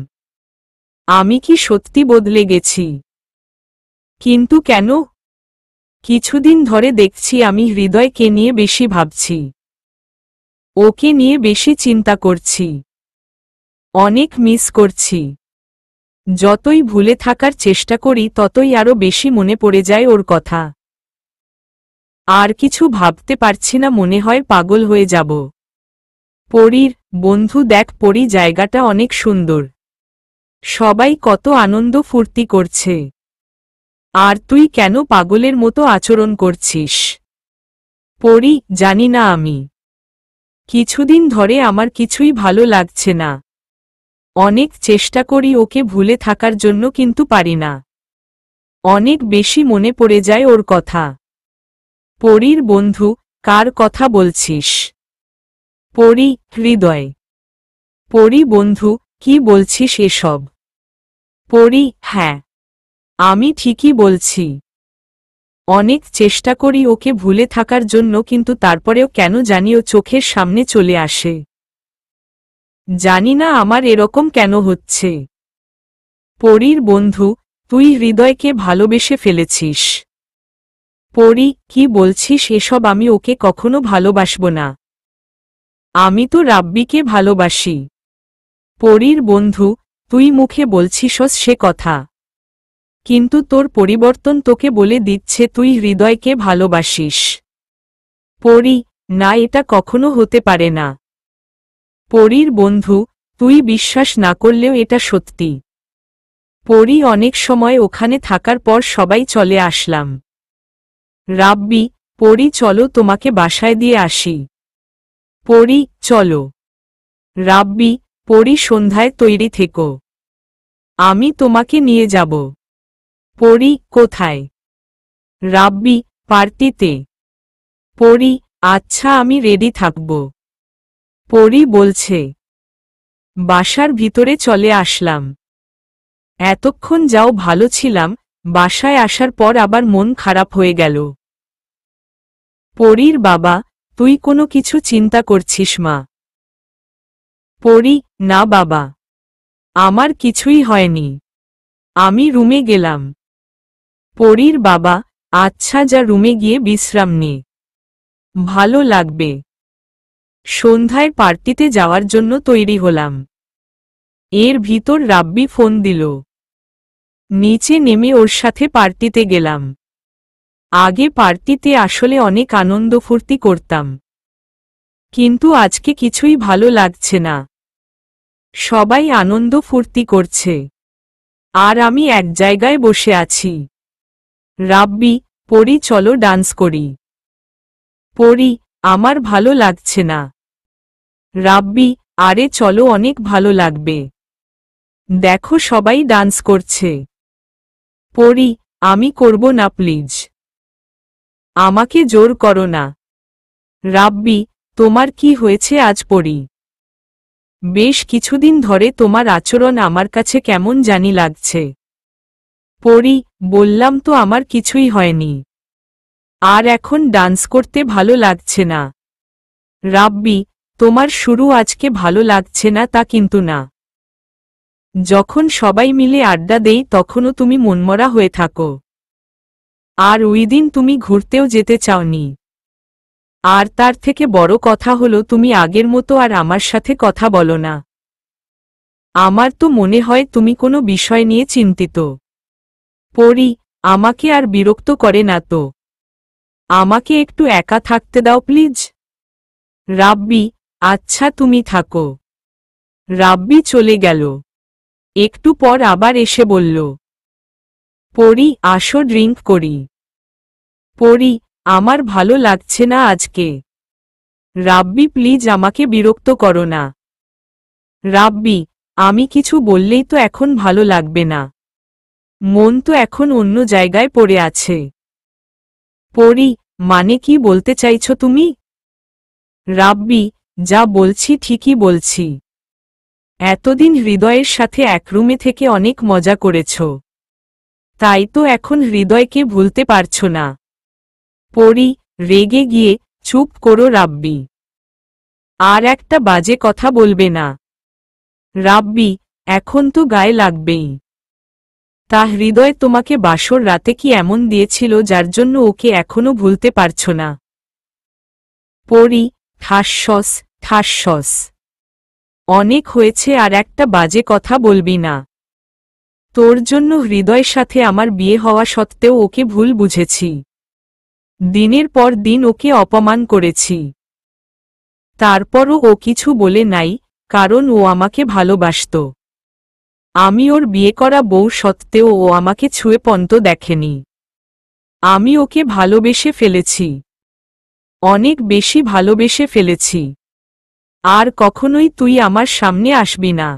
আমি কি সত্যি বদলে গেছি? কিন্তু কেন? কিছুদিন ধরে দেখছি আমি হৃদয়কে নিয়ে বেশি ভাবছি। ওকে নিয়ে বেশি চিন্তা করছি। অনেক মিস করছি। যতই ভুলে থাকার চেষ্টা করি ততই আরো বেশি মনে পড়ে যায় ওর কথা। আর কিছু ভাবতে পারছি না, মনে হয় পাগল হয়ে যাব। পরীর বন্ধু, দেখ পরী, জায়গাটা অনেক সুন্দর। সবাই কত আনন্দ ফুর্তি করছে। আর তুই কেন পাগলের মতো আচরণ করছিস? পরী, জানি না আমি। কিছুদিন ধরে আমার কিছুই ভালো লাগছে না। অনেক চেষ্টা করি ওকে ভুলে থাকার জন্য কিন্তু পারি না। অনেক বেশি মনে পড়ে যায় ওর কথা। পরীর বন্ধু, কার কথা বলছিস? পরী, হৃদয়। পরী বন্ধু, কি বলছিস এসব? পরী, হ্যাঁ, আমি ঠিকই বলছি। অনেক চেষ্টা করি ওকে ভুলে থাকার জন্য কিন্তু তারপরেও কেন জানি ও চোখের সামনে চলে আসে। জানি না আমার এরকম কেন হচ্ছে। পরীর বন্ধু, তুই হৃদয়কে ভালোবেসে ফেলেছিস। পরি, কি বলছিস এসব? আমি ওকে কখনো ভালোবাসব না। আমি তো রাব্বিকে ভালোবাসি। পরির বন্ধু, তুই মুখে বলছিসস সে কথা, কিন্তু তোর পরিবর্তন তোকে বলে দিচ্ছে তুই হৃদয়কে ভালোবাসিস। পরি, না, এটা কখনো হতে পারে না। পরির বন্ধু, তুই বিশ্বাস না করলেও এটা সত্যি। পরি, অনেক সময় ওখানে থাকার পর সবাই চলে আসলাম। রাব্বি, পরি চলো তোমাকে বাসায় দিয়ে আসি। পরি, চলো। রাব্বি, পরি সন্ধ্যায় তৈরি থেকো, আমি তোমাকে নিয়ে যাব। পরি, কোথায়? রাব্বি, পার্টিতে। পরি, আচ্ছা আমি রেডি থাকব। পরি বলছে। বাসার ভিতরে চলে আসলাম। এতক্ষণ যাও ভালো ছিলাম, বাসায় আসার পর আবার মন খারাপ হয়ে গেল। পরির বাবা, তুই কোনো কিছু চিন্তা করছিস মা? পরি, না বাবা, আমার কিছুই হয়নি, আমি রুমে গেলাম। পরির বাবা, আচ্ছা যা রুমে গিয়ে বিশ্রাম নে, ভালো লাগবে। সন্ধ্যায় পার্টিতে যাওয়ার জন্য তৈরি হলাম। এর ভিতর রাব্বি ফোন দিল। নিচে নেমে ওর সাথে পার্টিতে গেলাম। আগে পার্টিতে আসলে অনেক আনন্দ ফুর্তি করতাম, কিন্তু আজকে কিছুই ভালো লাগছে না। সবাই আনন্দ ফুর্তি করছে, আর আমি এক জায়গায় বসে আছি। রাব্বি, পরি চলো ডান্স করি। পরি, আমার ভালো লাগছে না। রাব্বি, আরে চলো, অনেক ভালো লাগবে, দেখো সবাই ডান্স করছে। পরি, আমি করব না প্লিজ, আমাকে জোর করো না। রাব্বি, তোমার কি হয়েছে আজ? পরি, বেশ কিছুদিন ধরে তোমার আচরণ আমার কাছে কেমন জানি লাগছে। পরি, বললাম তো আমার কিছুই হয়নি, আর এখন ডান্স করতে ভালো লাগছে না। রাব্বি, তোমার শুরু আজকে ভালো লাগছে না তা কিন্তু না। যখন সবাই মিলে আড্ডা দেই তখনও তুমি মনমরা হয়ে থাকো, আর ওই দিন তুমি ঘুরতেও যেতে চাওনি। আর তার থেকে বড় কথা হলো তুমি আগের মতো আর আমার সাথে কথা বলো না। আমার তো মনে হয় তুমি কোনো বিষয় নিয়ে চিন্তিত। পরি, আমাকে আর বিরক্ত করে না তো, আমাকে একটু একা থাকতে দাও প্লিজ। রাব্বি, আচ্ছা তুমি থাকো। রাব্বি চলে গেল। একটু পর আবার এসে বলল, পরি আসো ড্রিঙ্ক করি। পরি, আমার ভালো লাগছে না আজকে। রাব্বি প্লিজ আমাকে বিরক্ত করো না। রাব্বি, আমি কিছু বললেই তো এখন ভালো লাগবে না, মন তো এখন অন্য জায়গায় পড়ে আছে। পরি, মানে কি বলতে চাইছো তুমি? রাব্বি, যা বলছি ঠিকই বলছি। এতদিন হৃদয়ের সাথে এক রুমে থেকে অনেক মজা করেছ, তাই তো এখন হৃদয়কে ভুলতে পারছো না। পরি, রেগে গিয়ে, চুপ করো রাব্বি, আর একটা বাজে কথা বলবে না। রাব্বি, এখন তো গায়ে লাগবেই। তা হৃদয় তোমাকে বাসর রাতে কি এমন দিয়েছিল যার জন্য ওকে এখনো ভুলতে পারছো না? পরি, ঠাসস ঠাসস, অনেক হয়েছে, আর একটা বাজে কথা বলবি না। তোর জন্য হৃদয়ের সাথে আমার বিয়ে হওয়া সত্ত্বেও ওকে ভুল বুঝেছি, দিনের পর দিন ওকে অপমান করেছি। তারপরও ও কিছু বলে নাই, কারণ ও আমাকে ভালোবাসত। আমি ওর বিয়ে করা বউ সত্ত্বেও ও আমাকে ছুঁয়ে পর্যন্ত দেখেনি। আমি ওকে ভালোবেসে ফেলেছি, অনেক বেশি ভালোবেসে ফেলেছি। আর কখনোই তুই আমার সামনে আসবি না,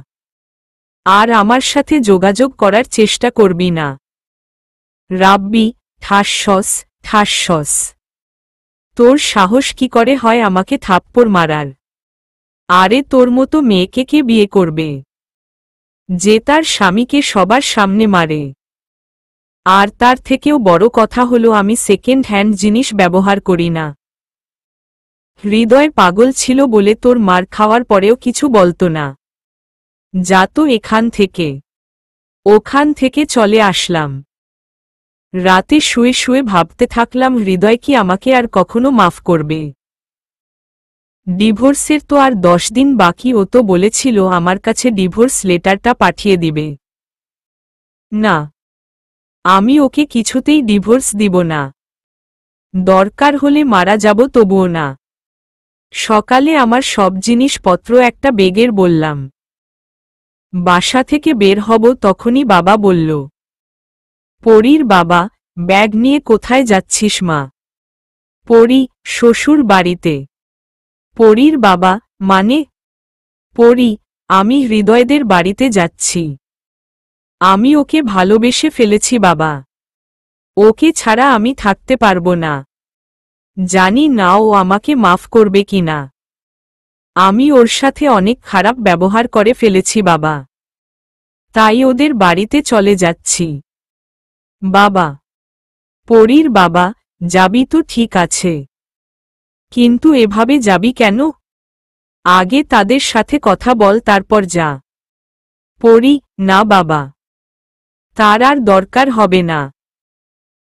আর আমার সাথে যোগাযোগ করার চেষ্টা করবি না। রাব্বি, ঠাসস ঠাসস, তোর সাহস কি করে হয় আমাকে থাপ্পড় মারার? আরে তোর মতো মেয়েকে কে বিয়ে করবে, যে তার স্বামীকে সবার সামনে মারে? আর তার থেকেও বড় কথা হলো আমি সেকেন্ড হ্যান্ড জিনিস ব্যবহার করি না। হৃদয় পাগল ছিল বলে তোর মার খাওয়ার পরেও কিছু বলতো না। যা তো এখান থেকে। ওখান থেকে চলে আসলাম। রাতে শুয়ে শুয়ে ভাবতে থাকলাম হৃদয় কি আমাকে আর কখনো মাফ করবে। ডিভোর্সের তো আর 10 দিন বাকি, ও তো বলেছিল আমার কাছে ডিভোর্স লেটারটা পাঠিয়ে দিবে। না, আমি ওকে কিছুতেই ডিভোর্স দিব না। দরকার হলে মারা যাব তবুও না। সকালে আমার সব জিনিসপত্র একটা ব্যাগের বললাম। বাসা থেকে বের হব তখনই বাবা বলল, পরীর বাবা, ব্যাগ নিয়ে কোথায় যাচ্ছিস মা? পরী, শ্বশুর বাড়িতে। পরীর বাবা, মানে? পরী, আমি হৃদয়দের বাড়িতে যাচ্ছি। আমি ওকে ভালোবেসে ফেলেছি বাবা। ওকে ছাড়া আমি থাকতে পারবো না। জানি না ও আমাকে মাফ করবে কিনা। আমি ওর সাথে অনেক খারাপ ব্যবহার করে ফেলেছি বাবা। তাই ওদের বাড়িতে চলে যাচ্ছি। বাবা। পরীর বাবা, যাবি তো ঠিক আছে, কিন্তু এভাবে যাবি কেন? আগে তাদের সাথে কথা বল, তারপর যা। পরী, না বাবা, তার আর দরকার হবে না।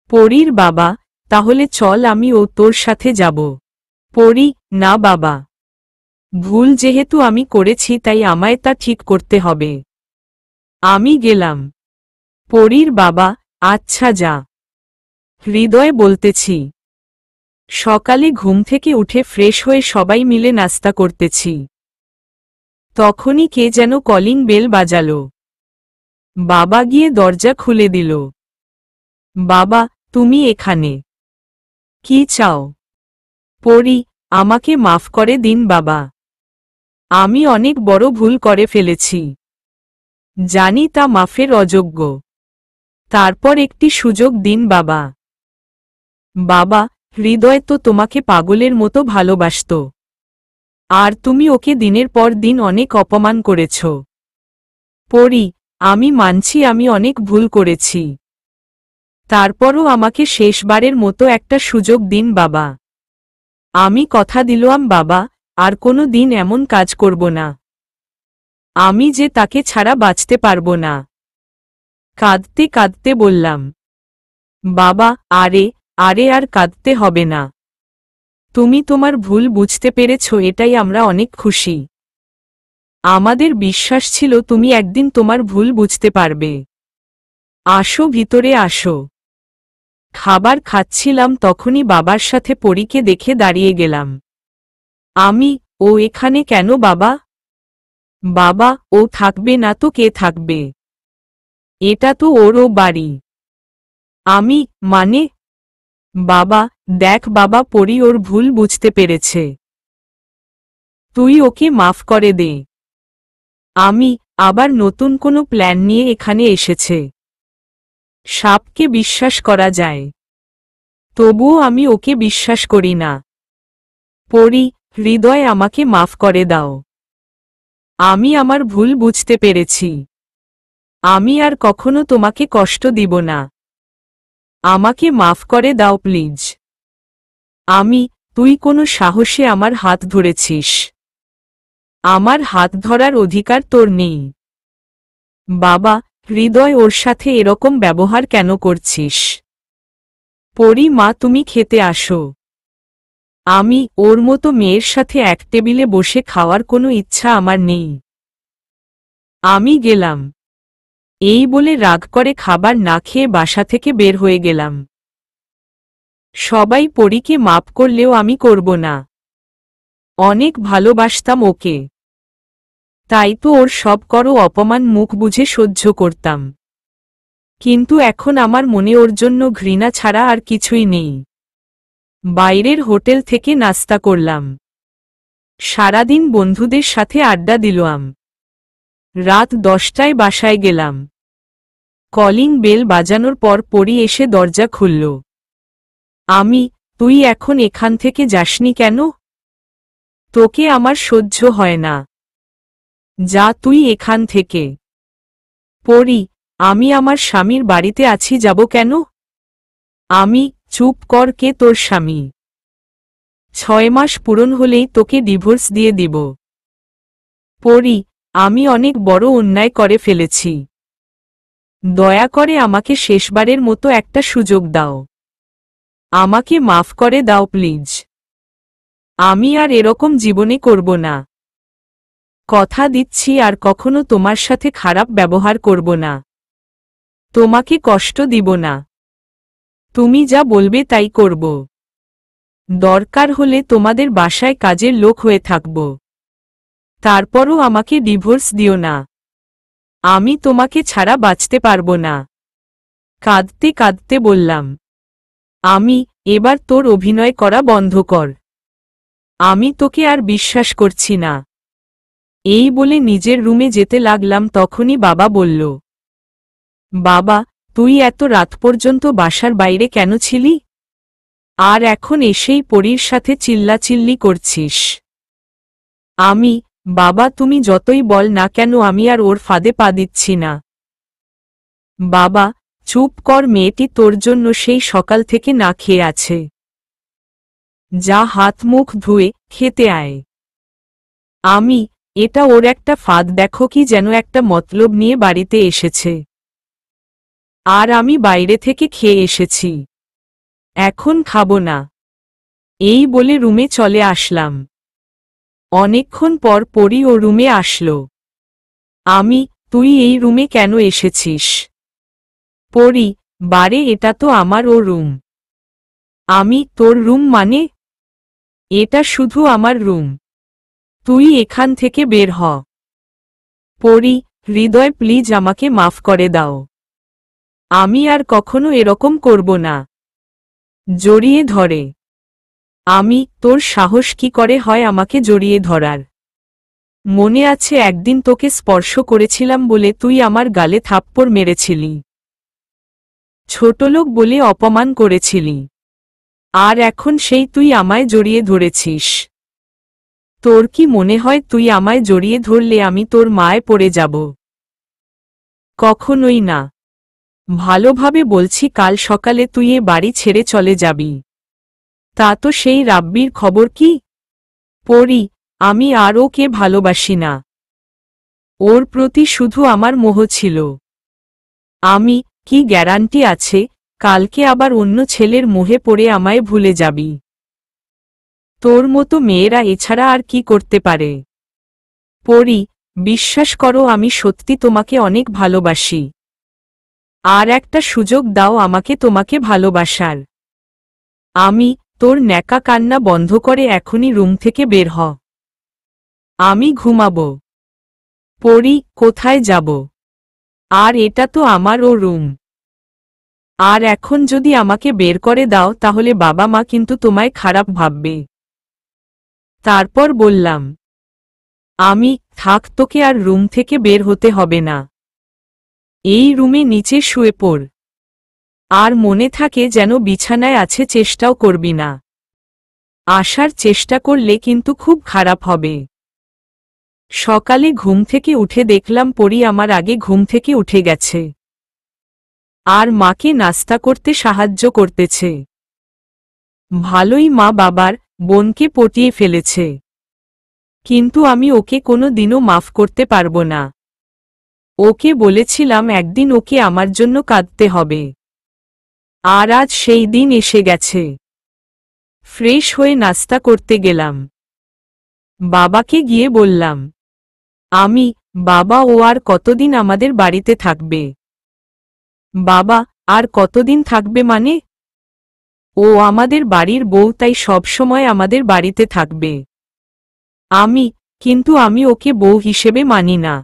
পরীর বাবা, তাহলে চল আমি ও তোর সাথে যাব। পরী, না বাবা, ভুল যেহেতু আমি করেছি তাই আমায় তা ঠিক করতে হবে। আমি গেলাম। পরীর বাবা, আচ্ছা যা। হৃদয় বলতেছি। সকালে ঘুম থেকে উঠে ফ্রেশ হয়ে সবাই মিলে নাস্তা করতেছি। তখনই কে যেন কলিং বেল বাজালো। বাবা গিয়ে দরজা খুলে দিল। বাবা, তুমি এখানে কি চাও? পরী, আমাকে মাফ করে দিন বাবা। আমি অনেক বড় ভুল করে ফেলেছি। জানি তা মাফের অযোগ্য। তারপর একটি সুযোগ দিন বাবা। বাবা, হৃদয় তো তোমাকে পাগলের মতো ভালোবাসত। আর তুমি ওকে দিনের পর দিন অনেক অপমান করেছ। পরী, আমি মানছি আমি অনেক ভুল করেছি। তারপরও আমাকে শেষবারের মতো একটা সুযোগ দিন বাবা। আমি কথা দিলাম বাবা, আর কোনো দিন এমন কাজ করব না। আমি যে তাকে ছাড়া বাঁচতে পারব না। কাঁদতে কাঁদতে বললাম। বাবা, আরে আরে আর কাঁদতে হবে না। তুমি তোমার ভুল বুঝতে পেরেছ, এটাই আমরা অনেক খুশি। আমাদের বিশ্বাস ছিল তুমি একদিন তোমার ভুল বুঝতে পারবে। আসো ভিতরে আসো। খাবার খাচ্ছিলাম তখনই বাবার সাথে পরীকে দেখে দাঁড়িয়ে গেলাম। ও এখানে কেন বাবা? বাবা, ও থাকবে না তো কে থাকবে? এটা তো ওরও বাড়ি। মানে? বাবা, দেখ বাবা, পরী ওর ভুল বুঝতে পেরেছে। তুই ওকে মাফ করে দে। আবার নতুন কোনো প্ল্যান নিয়ে এখানে এসেছে। সাপকে বিশ্বাস করা যায়, তবুও আমি ওকে বিশ্বাস করি না। পরী, হৃদয় আমাকে মাফ করে দাও। আমি আমার ভুল বুঝতে পেরেছি। আমি আর কখনো তোমাকে কষ্ট দিব না। আমাকে মাফ করে দাও প্লিজ। তুই কোনো সাহসে আমার হাত ধরেছিস। আমার হাত ধরার অধিকার তোর নেই। বাবা, হৃদয় ওর সাথে এরকম ব্যবহার কেন করছিস? পরী মা, তুমি খেতে আসো। ওর মতো মেয়ের সাথে এক টেবিলে বসে খাওয়ার কোনো ইচ্ছা আমার নেই। আমি গেলাম। এই বলে রাগ করে খাবার না খেয়ে বাসা থেকে বের হয়ে গেলাম। সবাই পরীকে মাপ করলেও আমি করব না। অনেক ভালোবাসতাম ওকে। তাই তো ওর সব করো অপমান মুখ বুঝে সহ্য করতাম। কিন্তু এখন আমার মনে ওর জন্য ঘৃণা ছাড়া আর কিছুই নেই। বাইরের হোটেল থেকে নাস্তা করলাম। সারাদিন বন্ধুদের সাথে আড্ডা দিলাম। রাত 10টায় বাসায় গেলাম। কলিং বেল বাজানোর পর পরী এসে দরজা খুলল। তুই এখন এখান থেকে যাসনি কেন? তোকে আমার সহ্য হয় না। যা তুই এখান থেকে। পরী, আমি আমার স্বামীর বাড়িতে আছি, যাব কেন? চুপ কর, কে তোর স্বামী? 6 মাস পূরণ হলেই তোকে ডিভোর্স দিয়ে দিব। পরী, আমি অনেক বড় অন্যায় করে ফেলেছি। দয়া করে আমাকে শেষবারের মতো একটা সুযোগ দাও। আমাকে মাফ করে দাও প্লিজ। আমি আর এরকম জীবনে করব না। কথা দিচ্ছি আর কখনো তোমার সাথে খারাপ ব্যবহার করব না। তোমাকে কষ্ট দিব না। তুমি যা বলবে তাই করব। দরকার হলে তোমাদের বাসায় কাজের লোক হয়ে থাকব। তারপরও আমাকে ডিভোর্স দিও না। আমি তোমাকে ছাড়া বাঁচতে পারব না। কাঁদতে কাঁদতে বললাম। এবার তোর অভিনয় করা বন্ধ কর। আমি তোকে আর বিশ্বাস করছি না। এই বলে নিজের রুমে যেতে লাগলাম, তখনই বাবা বলল, বাবা, তুই এত রাত পর্যন্ত বাসার বাইরে কেন ছিলি? আর এখন এসেই পরীর সাথে চিল্লাচিল্লি করছিস। বাবা, তুমি যতই বল না কেন আমি আর ওর ফাঁদে পা দিচ্ছি না। বাবা, চুপ কর, মেয়েটি তোর জন্য সেই সকাল থেকে না খেয়ে আছে। যা হাত মুখ ধুয়ে খেতে আয়। এটা ওর একটা ফাঁদ, দেখো কি যেন একটা মতলব নিয়ে বাড়িতে এসেছে। আর আমি বাইরে থেকে খেয়ে এসেছি, এখন খাবো না। এই বলে রুমে চলে আসলাম। অনেকক্ষণ পর পরী ও রুমে আসলো। তুই এই রুমে কেন এসেছিস? পরী, বারে, এটা তো আমার ও রুম। তোর রুম মানে? এটা শুধু আমার রুম। তুই এখান থেকে বের হ। পরী, হৃদয়, প্লিজ আমাকে মাফ করে দাও। আমি আর কখনো এরকম করব না। জড়িয়ে ধরে। তোর সাহস কি করে হয় আমাকে জড়িয়ে ধরার? মনে আছে একদিন তোকে স্পর্শ করেছিলাম বলে তুই আমার গালে থাপ্পড় মেরেছিলি, ছোটলোক বলে অপমান করেছিলি। আর এখন সেই তুই আমায় জড়িয়ে ধরেছিস। তোর কি মনে হয় তুই আমায় জড়িয়ে ধরলে আমি তোর মায়ে পড়ে যাব? কখনোই না। ভালোভাবে বলছি, কাল সকালে তুই এ বাড়ি ছেড়ে চলে যাবি। তা তো সেই রাব্বির খবর কি? পরী, আমি আর ওকে ভালোবাসি না। ওর প্রতি শুধু আমার মোহ ছিল। কি গ্যারান্টি আছে কালকে আবার অন্য ছেলের মোহে পড়ে আমায় ভুলে যাবি? তোর মতো মেয়েরা এছাড়া আর কি করতে পারে? পরী, বিশ্বাস করো, আমি সত্যি তোমাকে অনেক ভালোবাসি। আর একটা সুযোগ দাও আমাকে তোমাকে ভালোবাসার। তোর ন্যাকা কান্না বন্ধ করে এখনই রুম থেকে বের হ। আমি ঘুমাবো। পরী, কোথায় যাব? আর এটা তো আমার ও রুম। আর এখন যদি আমাকে বের করে দাও তাহলে বাবা মা কিন্তু তোমায় খারাপ ভাববে। তারপর বললাম, থাক, তোকে আর রুম থেকে বের হতে হবে না। এই রুমে নিচে শুয়ে পড়। আর মনে থাকে যেন বিছানায় আছে, চেষ্টাও করবি না। আসার চেষ্টা করলে কিন্তু খুব খারাপ হবে। সকালে ঘুম থেকে উঠে দেখলাম পরী আমার আগে ঘুম থেকে উঠে গেছে আর মাকে নাস্তা করতে সাহায্য করতেছে। ভালোই মা বাবার বোনকে পটিয়ে ফেলেছে। কিন্তু আমি ওকে কোনো দিনও মাফ করতে পারবো না। ওকে বলেছিলাম একদিন ওকে আমার জন্য কাঁদতে হবে। আর আজ সেই দিন এসে গেছে। ফ্রেশ হয়ে নাস্তা করতে গেলাম। বাবাকে গিয়ে বললাম, বাবা, ও আর কতদিন আমাদের বাড়িতে থাকবে? বাবা, আর কতদিন থাকবে মানে? ও আমাদের বাড়ির বউ, তাই সব সময় আমাদের বাড়িতে থাকবে। কিন্তু আমি ওকে বউ হিসেবে মানি না।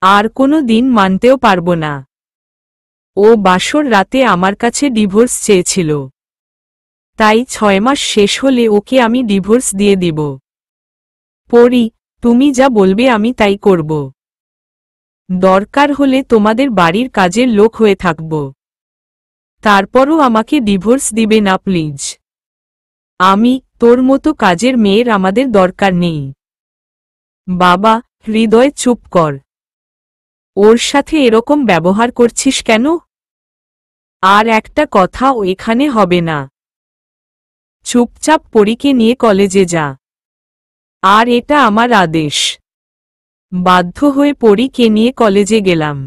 আর কোনো দিন মানতেও পারবো না। ও বাসর রাতে আমার কাছে ডিভোর্স চেয়েছিল। তাই 6 মাস শেষ হলে ওকে আমি ডিভোর্স দিয়ে দিব। পরী, তুমি যা বলবে আমি তাই করব। দরকার হলে তোমাদের বাড়ির কাজের লোক হয়ে থাকব। তারপরও আমাকে ডিভোর্স দিবে না প্লিজ। তোর মতো কাজের মেয়ের আমাদের দরকার নেই। বাবা, হৃদয়, চুপ কর। ওর সাথে এরকম ব্যবহার করছিস কেন? আর একটা কথাও এখানে হবে না। চুপচাপ পরীকে নিয়ে কলেজে যা। আর এটা আমার আদেশ। বাধ্য হয়ে পরীকে নিয়ে কলেজে গেলাম।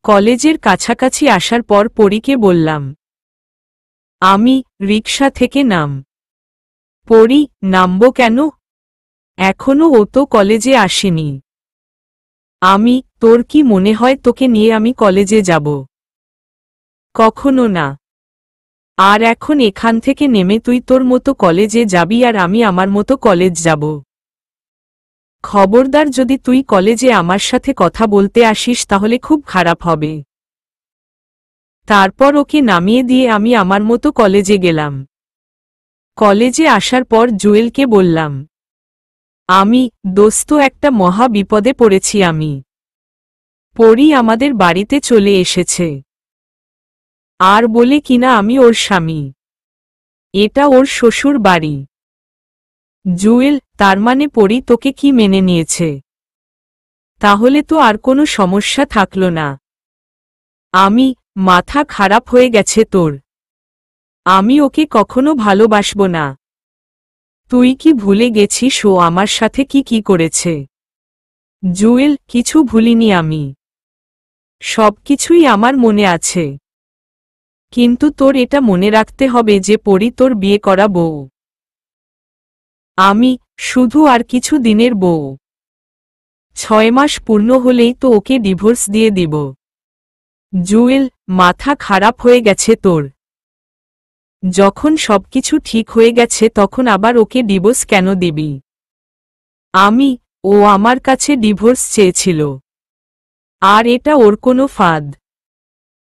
কলেজের কাছাকাছি আসার পর পরীকে বললাম, আমি রিকশা থেকে নাম। পরী, নামব কেন? এখনো ও তো কলেজে আসেনি। আমি, তোর কি মনে হয় তোকে নিয়ে আমি কলেজে যাব? কখনো না। আর এখন এখান থেকে নেমে তুই তোর মতো কলেজে যাবি আর আমি আমার মতো কলেজ যাব। খবরদার যদি তুই কলেজে আমার সাথে কথা বলতে আসিস তাহলে খুব খারাপ হবে। তারপর ওকে নামিয়ে দিয়ে আমি আমার মতো কলেজে গেলাম। কলেজে আসার পর জুয়েলকে বললাম, আমি, দোস্ত একটা মহা বিপদে পড়েছি আমি। পরী আমাদের বাড়িতে চলে এসেছে। আর বলে কিনা আমি ওর স্বামী। এটা ওর শ্বশুর বাড়ি। জুয়েল, তার মানে পরী তোকে কি মেনে নিয়েছে? তাহলে তো আর কোনো সমস্যা থাকলো না। আমি, মাথা খারাপ হয়ে গেছে তোর? আমি ওকে কখনো ভালোবাসব না। তুই কি ভুলে গেছিস ও আমার সাথে কি কি করেছে? জুয়েল, কিছু ভুলিনি আমি। সবকিছুই আমার মনে আছে। কিন্তু তোর এটা মনে রাখতে হবে যে পরী তোর বিয়ে করা বউ। আমি শুধু আর কিছু দিনের বউ। 6 মাস পূর্ণ হলেই তো ওকে ডিভোর্স দিয়ে দিব। জুয়েল, মাথা খারাপ হয়ে গেছে তোর? যখন সবকিছু ঠিক হয়ে গেছে তখন আবার ওকে ডিভোর্স কেন দিবি? আমি, ও আমার কাছে ডিভোর্স চেয়েছিল। আর এটা ওর কোনো ফাঁদ।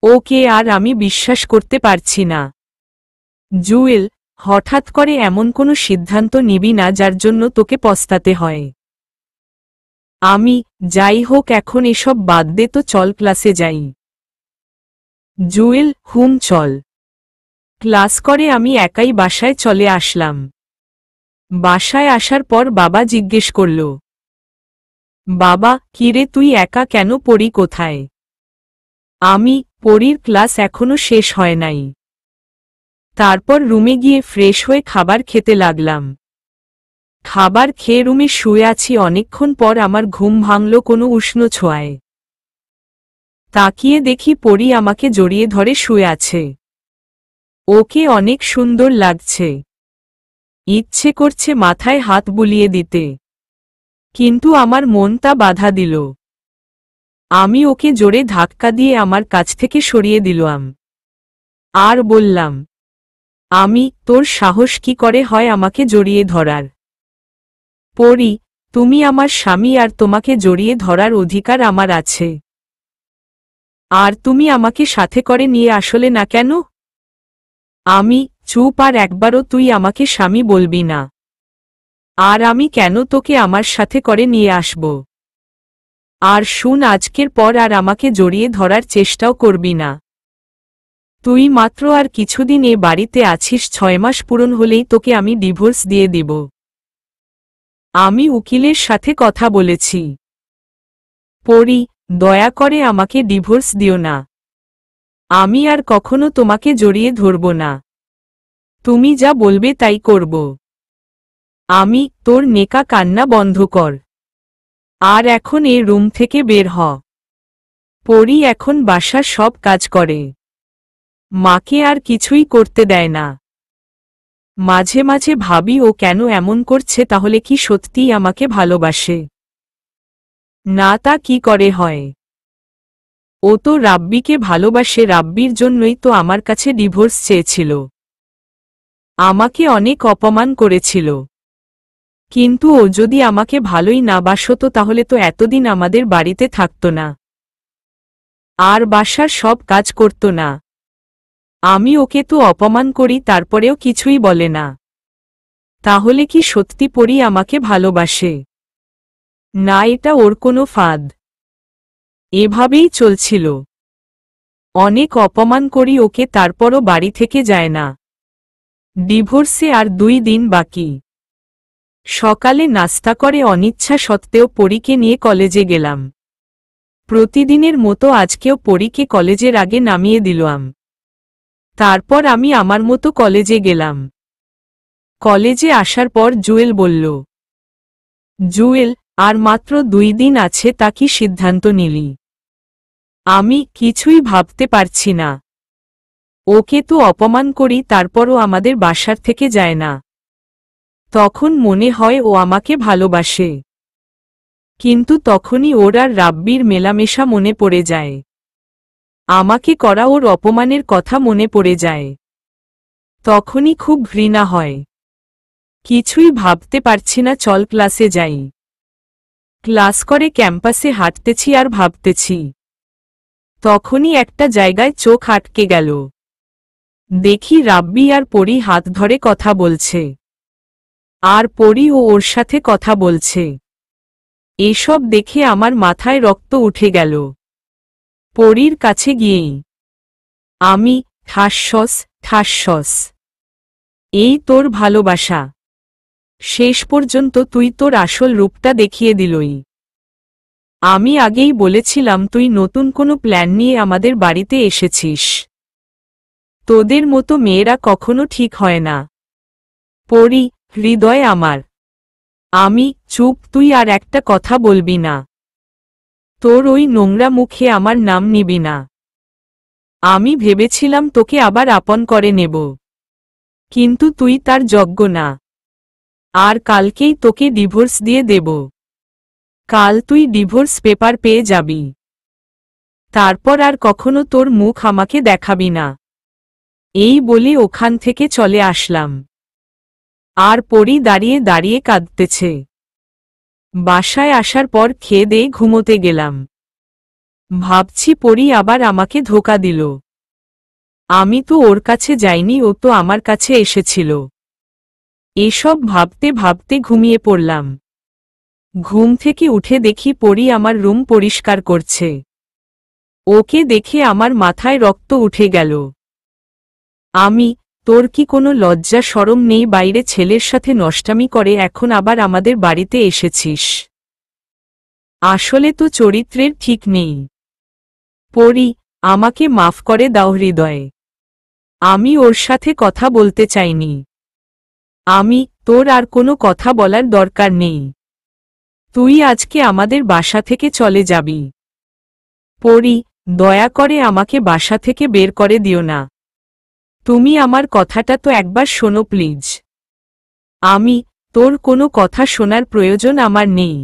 ওকে আর আমি বিশ্বাস করতে পারছি না। জুয়েল, হঠাৎ করে এমন কোনো সিদ্ধান্ত নিবি না যার জন্য তোকে পস্তাতে হয়। আমি, যাই হোক এখন এসব বাদ দে তো চল ক্লাসে যাই। জুয়েল, চল। ক্লাস করে আমি একাই বাসায় চলে আসলাম। বাসায় আসার পর বাবা জিজ্ঞেস করল, বাবা, কিরে তুই একা কেন? পড়ি কোথায়? আমি, পরীর ক্লাস এখনো শেষ হয় নাই। তারপর রুমে গিয়ে ফ্রেশ হয়ে খাবার খেতে লাগলাম। খাবার খেয়ে রুমে শুয়ে আছি, অনেকক্ষণ পর আমার ঘুম ভাঙল কোনো উষ্ণ ছোঁয়ায়। তাকিয়ে দেখি পরী আমাকে জড়িয়ে ধরে শুয়ে আছে। ওকে অনেক সুন্দর লাগছে। ইচ্ছে করছে মাথায় হাত বুলিয়ে দিতে, কিন্তু আমার মন তা বাধা দিল। আমি ওকে জোরে ধাক্কা দিয়ে আমার কাছ থেকে সরিয়ে দিলাম। আর বললাম, আমি, তোর সাহস কি করে হয় আমাকে জড়িয়ে ধরার? পরী, তুমি আমার স্বামী আর তোমাকে জড়িয়ে ধরার অধিকার আমার আছে। আর তুমি আমাকে সাথে করে নিয়ে আসলে না কেন? আমি, চুপ, আর একবারও তুই আমাকে স্বামী বলবি না। আর আমি কেন তোকে আমার সাথে করে নিয়ে আসব? আর শুন, আজকের পর আর আমাকে জড়িয়ে ধরার চেষ্টাও করবি না। তুই মাত্র আর কিছুদিন এ বাড়িতে আছিস, 6 মাস পূরণ হলেই তোকে আমি ডিভোর্স দিয়ে দিব। আমি উকিলের সাথে কথা বলেছি। পরী, দয়া করে আমাকে ডিভোর্স দিও না। আমি আর কখনো তোমাকে জড়িয়ে ধরব না। তুমি যা বলবে তাই করব। আমি, তোর নেকা কান্না বন্ধ কর। আর এখন এই রুম থেকে বের হ। পরী এখন বাসার সব কাজ করে। মাকে আর কিছুই করতে দেয় না। মাঝে মাঝে ভাবি ও কেন এমন করছে, তাহলে কি সত্যিই আমাকে ভালোবাসে? না, তা কি করে হয়? ও তো রাব্বিকে ভালোবাসে, রাব্বির জন্যই তো আমার কাছে ডিভোর্স চেয়েছিল। আমাকে অনেক অপমান করেছিল। কিন্তু ও যদি আমাকে ভালোই না বাসতো তাহলে তো এতদিন আমাদের বাড়িতে থাকত না, আর বাসার সব কাজ করত না। আমি ওকে তো অপমান করি, তারপরেও কিছুই বলে না। তাহলে কি সত্যি পরী আমাকে ভালোবাসে? না, এটা ওর কোনো ফাঁদ। এভাবেই চলছিল। অনেক অপমান করি ওকে, তারপরও বাড়ি থেকে যায় না। ডিভোর্সে আর 2 দিন বাকি। সকালে নাস্তা করে অনিচ্ছা সত্ত্বেও পরীকে নিয়ে কলেজে গেলাম। প্রতিদিনের মতো আজকেও পরীকে কলেজের আগে নামিয়ে দিলাম। তারপর আমি আমার মতো কলেজে গেলাম। কলেজে আসার পর জুয়েল বলল, জুয়েল, আর মাত্র 2 দিন আছে, তা কি সিদ্ধান্ত নিলি? আমি কিছুই ভাবতে পারছি না। ওকে তো অপমান করি, তারপরও আমাদের বাসার থেকে যায় না। তখন মনে হয় ও আমাকে ভালোবাসে। কিন্তু তখনই ওর আর রাব্বির মেলামেশা মনে পড়ে যায়। আমাকে করা ওর অপমানের কথা মনে পড়ে যায়। তখনই খুব ঘৃণা হয়। কিছুই ভাবতে পারছি না। চল ক্লাসে যাই। ক্লাস করে ক্যাম্পাসে হাঁটতেছি আর ভাবতেছি। তখনই একটা জায়গায় চোখ আটকে গেল। দেখি রাব্বি আর পরি হাত ধরে কথা বলছে। আর পরি ও ওর সাথে কথা বলছে। এসব দেখে আমার মাথায় রক্ত উঠে গেল। পরির কাছে গিয়েই আমি ঠাসস ঠাসস, এই তোর ভালোবাসা। শেষ পর্যন্ত তুই তোর আসল রূপটা দেখিয়ে দিলই। আমি আগেই বলেছিলাম তুই নতুন কোনো প্ল্যান নিয়ে আমাদের বাড়িতে এসেছিস। তোদের মতো মেয়েরা কখনো ঠিক হয় না। পরি, হৃদয় আমার। আমি চুপ, তুই আর একটা কথা বলবি না। তোর ওই নোংরা মুখে আমার নাম নিবি না। আমি ভেবেছিলাম তোকে আবার আপন করে নেব, কিন্তু তুই তার যোগ্য না। আর কালকেই তোকে ডিভোর্স দিয়ে দেব। কাল তুই ডিভোর্স পেপার পেয়ে যাবি। তারপর আর কখনো তোর মুখ আমাকে দেখাবি না। এই বলে ওখান থেকে চলে আসলাম। আর পরি দাঁড়িয়ে দাঁড়িয়ে কাঁদতেছে। বাসায় আসার পর খেয়ে দিয়ে ঘুমোতে গেলাম। ভাবছি পরি আবার আমাকে ধোঁকা দিল। আমি তো ওর কাছে যাইনি, ও তো আমার কাছে এসেছিল। এসব ভাবতে ভাবতে ঘুমিয়ে পড়লাম। ঘুম থেকে উঠে দেখি পরি আমার রুম পরিষ্কার করছে। ওকে দেখে আমার মাথায় রক্ত উঠে গেল। তোর কি কোনো লজ্জা শরম নেই? বাইরে ছেলের সাথে নষ্টামি করে এখন আবার আমাদের বাড়িতে এসেছিস। আসলে তো চরিত্রের ঠিক নেই। পরি, আমাকে মাফ করে দাও হৃদয়। আমি ওর সাথে কথা বলতে চাইনি। তোর আর কোনো কথা বলার দরকার নেই। তুই আজকে আমাদের বাসা থেকে চলে যাবি। পরি, দয়া করে আমাকে বাসা থেকে বের করে দিও না। তুমি আমার কথাটা তো একবার শোনো প্লিজ। তোর কোনো কথা শোনার প্রয়োজন আমার নেই।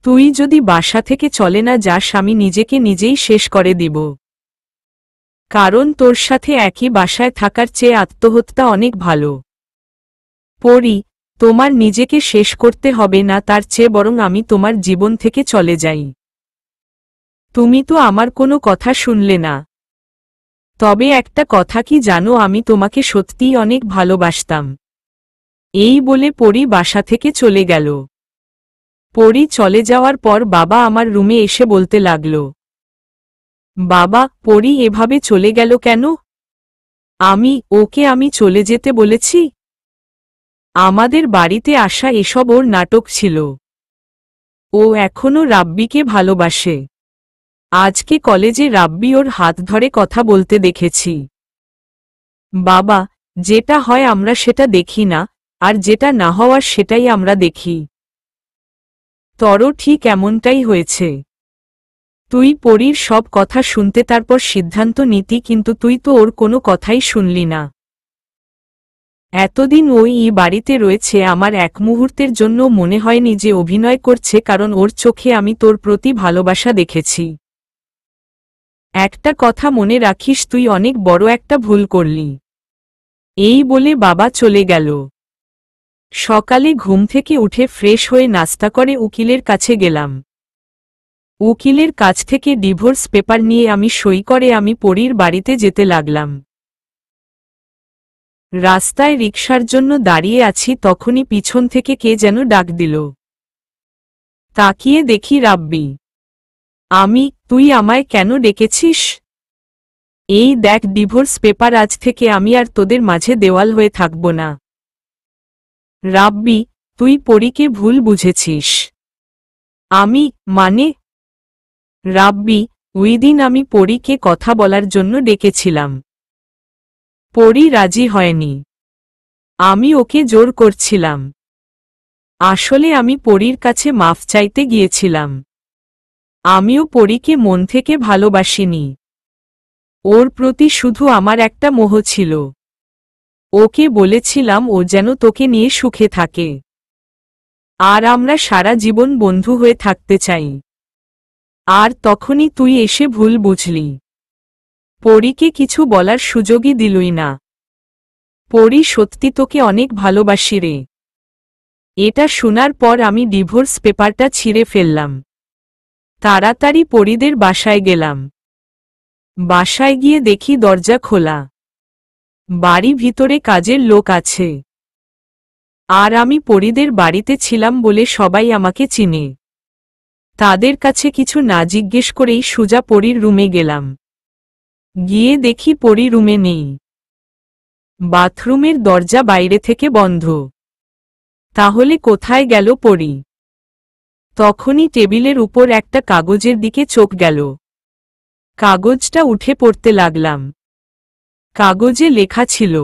তুই যদি বাসা থেকে চলে না যাস, আমি নিজেকে নিজেই শেষ করে দিব। কারণ তোর সাথে একই বাসায় থাকার চেয়ে আত্মহত্যা অনেক ভালো। পরি, তোমার নিজেকে শেষ করতে হবে না, তার চেয়ে বরং আমি তোমার জীবন থেকে চলে যাই। তুমি তো আমার কোনো কথা শুনলে না। তবে একটা কথা কি জানো, আমি তোমাকে সত্যিই অনেক ভালোবাসতাম। এই বলে পরি বাসা থেকে চলে গেল। পরি চলে যাওয়ার পর বাবা আমার রুমে এসে বলতে লাগল, বাবা, পরি এভাবে চলে গেল কেন? ওকে আমি চলে যেতে বলেছি? আমাদের বাড়িতে আসা এসব ওর নাটক ছিল। ও এখনো রাব্বিকে ভালোবাসে। আজকে কলেজে রাব্বি ওর হাত ধরে কথা বলতে দেখেছি। বাবা, যেটা হয় আমরা সেটা দেখি না, আর যেটা না হওয়ার সেটাই আমরা দেখি। তরও ঠিক এমনটাই হয়েছে। তুই পরীর সব কথা শুনতে তারপর সিদ্ধান্ত নিতি, কিন্তু তুই তো ওর কোনো কথাই শুনলি না। এতদিন ওই বাড়িতে রয়েছে, আমার এক মুহূর্তের জন্য মনে হয়নি যে অভিনয় করছে, কারণ ওর চোখে আমি তোর প্রতি ভালোবাসা দেখেছি। একটা কথা মনে রাখিস, তুই অনেক বড় একটা ভুল করলি। এই বলে বাবা চলে গেল। সকালে ঘুম থেকে উঠে ফ্রেশ হয়ে নাস্তা করে উকিলের কাছে গেলাম। উকিলের কাছ থেকে ডিভোর্স পেপার নিয়ে আমি সই করে আমি পরীর বাড়িতে যেতে লাগলাম। রাস্তায় রিকশার জন্য দাঁড়িয়ে আছি, তখনই পিছন থেকে কে যেন ডাক দিল। তাকিয়ে দেখি রাব্বি। তুই আমায় কেন ডেকেছিস? এই দেখ ডিভোর্স পেপার, আজ থেকে আমি আর তোদের মাঝে দেওয়াল হয়ে থাকব না। রাব্বি, তুই পরীকে ভুল বুঝেছিস। মানে? রাব্বি, ওই দিন আমি পরীকে কথা বলার জন্য ডেকেছিলাম। পরী রাজি হয়নি। আমি ওকে জোর করছিলাম। আসলে আমি পরীর কাছে মাফ চাইতে গিয়েছিলাম। আমিও পরীকে মন থেকে ভালোবাসিনি। ওর প্রতি শুধু আমার একটা মোহ ছিল। ওকে বলেছিলাম ও যেন তোকে নিয়ে সুখে থাকে, আর আমরা সারা জীবন বন্ধু হয়ে থাকতে চাই। আর তখনই তুই এসে ভুল বুঝলি। পরীকে কিছু বলার সুযোগই দিলই না। পরী, সত্যি তোকে অনেক ভালোবাসি রে। এটা শোনার পর আমি ডিভোর্স পেপারটা ছিঁড়ে ফেললাম। তাড়াতাড়ি পরীদের বাসায় গেলাম। বাসায় গিয়ে দেখি দরজা খোলা। বাড়ি ভিতরে কাজের লোক আছে। আর আমি পরীদের বাড়িতে ছিলাম বলে সবাই আমাকে চিনে। তাদের কাছে কিছু না জিজ্ঞেস করেই সোজা পরীর রুমে গেলাম। গিয়ে দেখি পরী রুমে নেই। বাথরুমের দরজা বাইরে থেকে বন্ধ। তাহলে কোথায় গেল পরী? তখনই টেবিলের উপর একটা কাগজের দিকে চোখ গেল। কাগজটা উঠে পড়তে লাগলাম। কাগজে লেখা ছিল,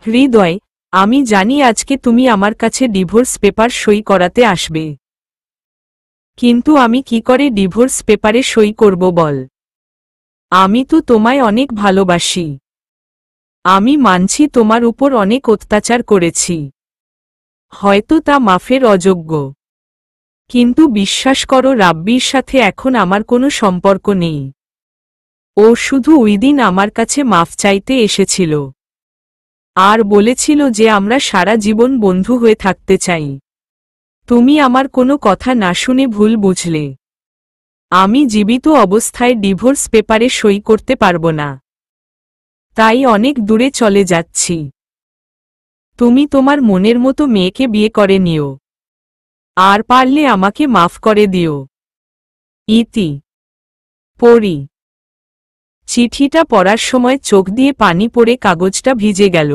হৃদয়, আমি জানি আজকে তুমি আমার কাছে ডিভোর্স পেপার সই করাতে আসবে, কিন্তু আমি কি করে ডিভোর্স পেপারে সই করব বল? আমি তো তোমায় অনেক ভালোবাসি। আমি মানছি তোমার উপর অনেক অত্যাচার করেছি, হয়তো তা মাফের অযোগ্য, কিন্তু বিশ্বাস করো রাব্বির সাথে এখন আমার কোনো সম্পর্ক নেই। ও শুধু ওই দিন আমার কাছে মাফ চাইতে এসেছিল, আর বলেছিল যে আমরা সারা জীবন বন্ধু হয়ে থাকতে চাই। তুমি আমার কোনো কথা না শুনে ভুল বুঝলে। আমি জীবিত অবস্থায় ডিভোর্স পেপারে সই করতে পারব না, তাই অনেক দূরে চলে যাচ্ছি। তুমি তোমার মনের মতো মেয়েকে বিয়ে করে নিও, আর পারলে আমাকে মাফ করে দিও। ইতি। পড়ি। চিঠিটা পড়ার সময় চোখ দিয়ে পানি পড়ে কাগজটা ভিজে গেল।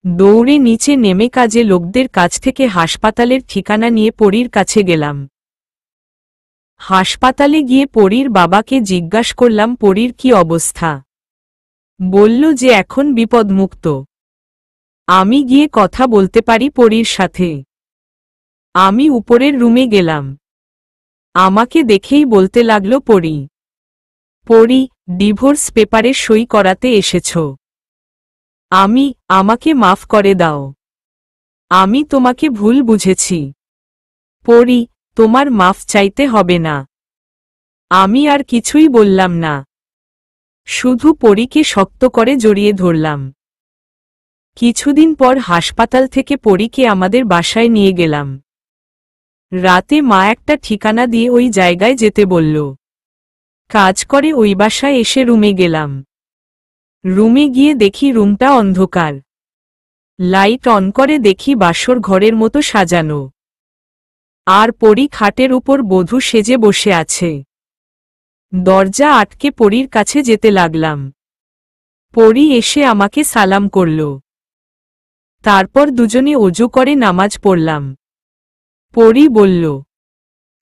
দৌড়ে নিচে নেমে কাজে লোকদের কাছ থেকে হাসপাতালের ঠিকানা নিয়ে পরীর কাছে গেলাম। হাসপাতালে গিয়ে পরীর বাবাকে জিজ্ঞাসা করলাম পরীর কি অবস্থা। বলল যে এখন বিপদমুক্ত। আমি গিয়ে কথা বলতে পারি পরীর সাথে। আমি উপরের রুমে গেলাম। আমাকে দেখেই বলতে লাগলো পরী, পরী, ডিভোর্স পেপারে সই করাতে এসেছ। আমাকে মাফ করে দাও। আমি তোমাকে ভুল বুঝেছি। পরী, তোমার মাফ চাইতে হবে না। আমি আর কিছুই বললাম না, শুধু পরীকে শক্ত করে জড়িয়ে ধরলাম। কিছুদিন পর হাসপাতাল থেকে পরীকে আমাদের বাসায় নিয়ে গেলাম। রাতে মা একটা ঠিকানা দিয়ে ওই জায়গায় যেতে বলল। কাজ করে ওই বাসায় এসে রুমে গেলাম। রুমে গিয়ে দেখি রুমটা অন্ধকার। লাইট অন করে দেখি বাসর ঘরের মতো সাজানো, আর পরী খাটের উপর বধূ সেজে বসে আছে। দরজা আটকে পরীর কাছে যেতে লাগলাম। পরী এসে আমাকে সালাম করল। তারপর দুজনে অজু করে নামাজ পড়লাম। পরী বলল,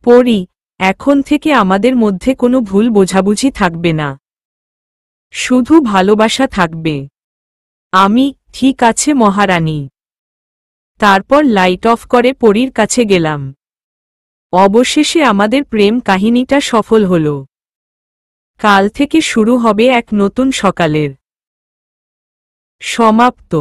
পরী, এখন থেকে আমাদের মধ্যে কোনো ভুল বোঝাবুঝি থাকবে না, শুধু ভালোবাসা থাকবে। আমি, ঠিক আছে মহারানী। তারপর লাইট অফ করে পরীর কাছে গেলাম। অবশেষে আমাদের প্রেম কাহিনীটা সফল হল। কাল থেকে শুরু হবে এক নতুন সকালের। সমাপ্ত।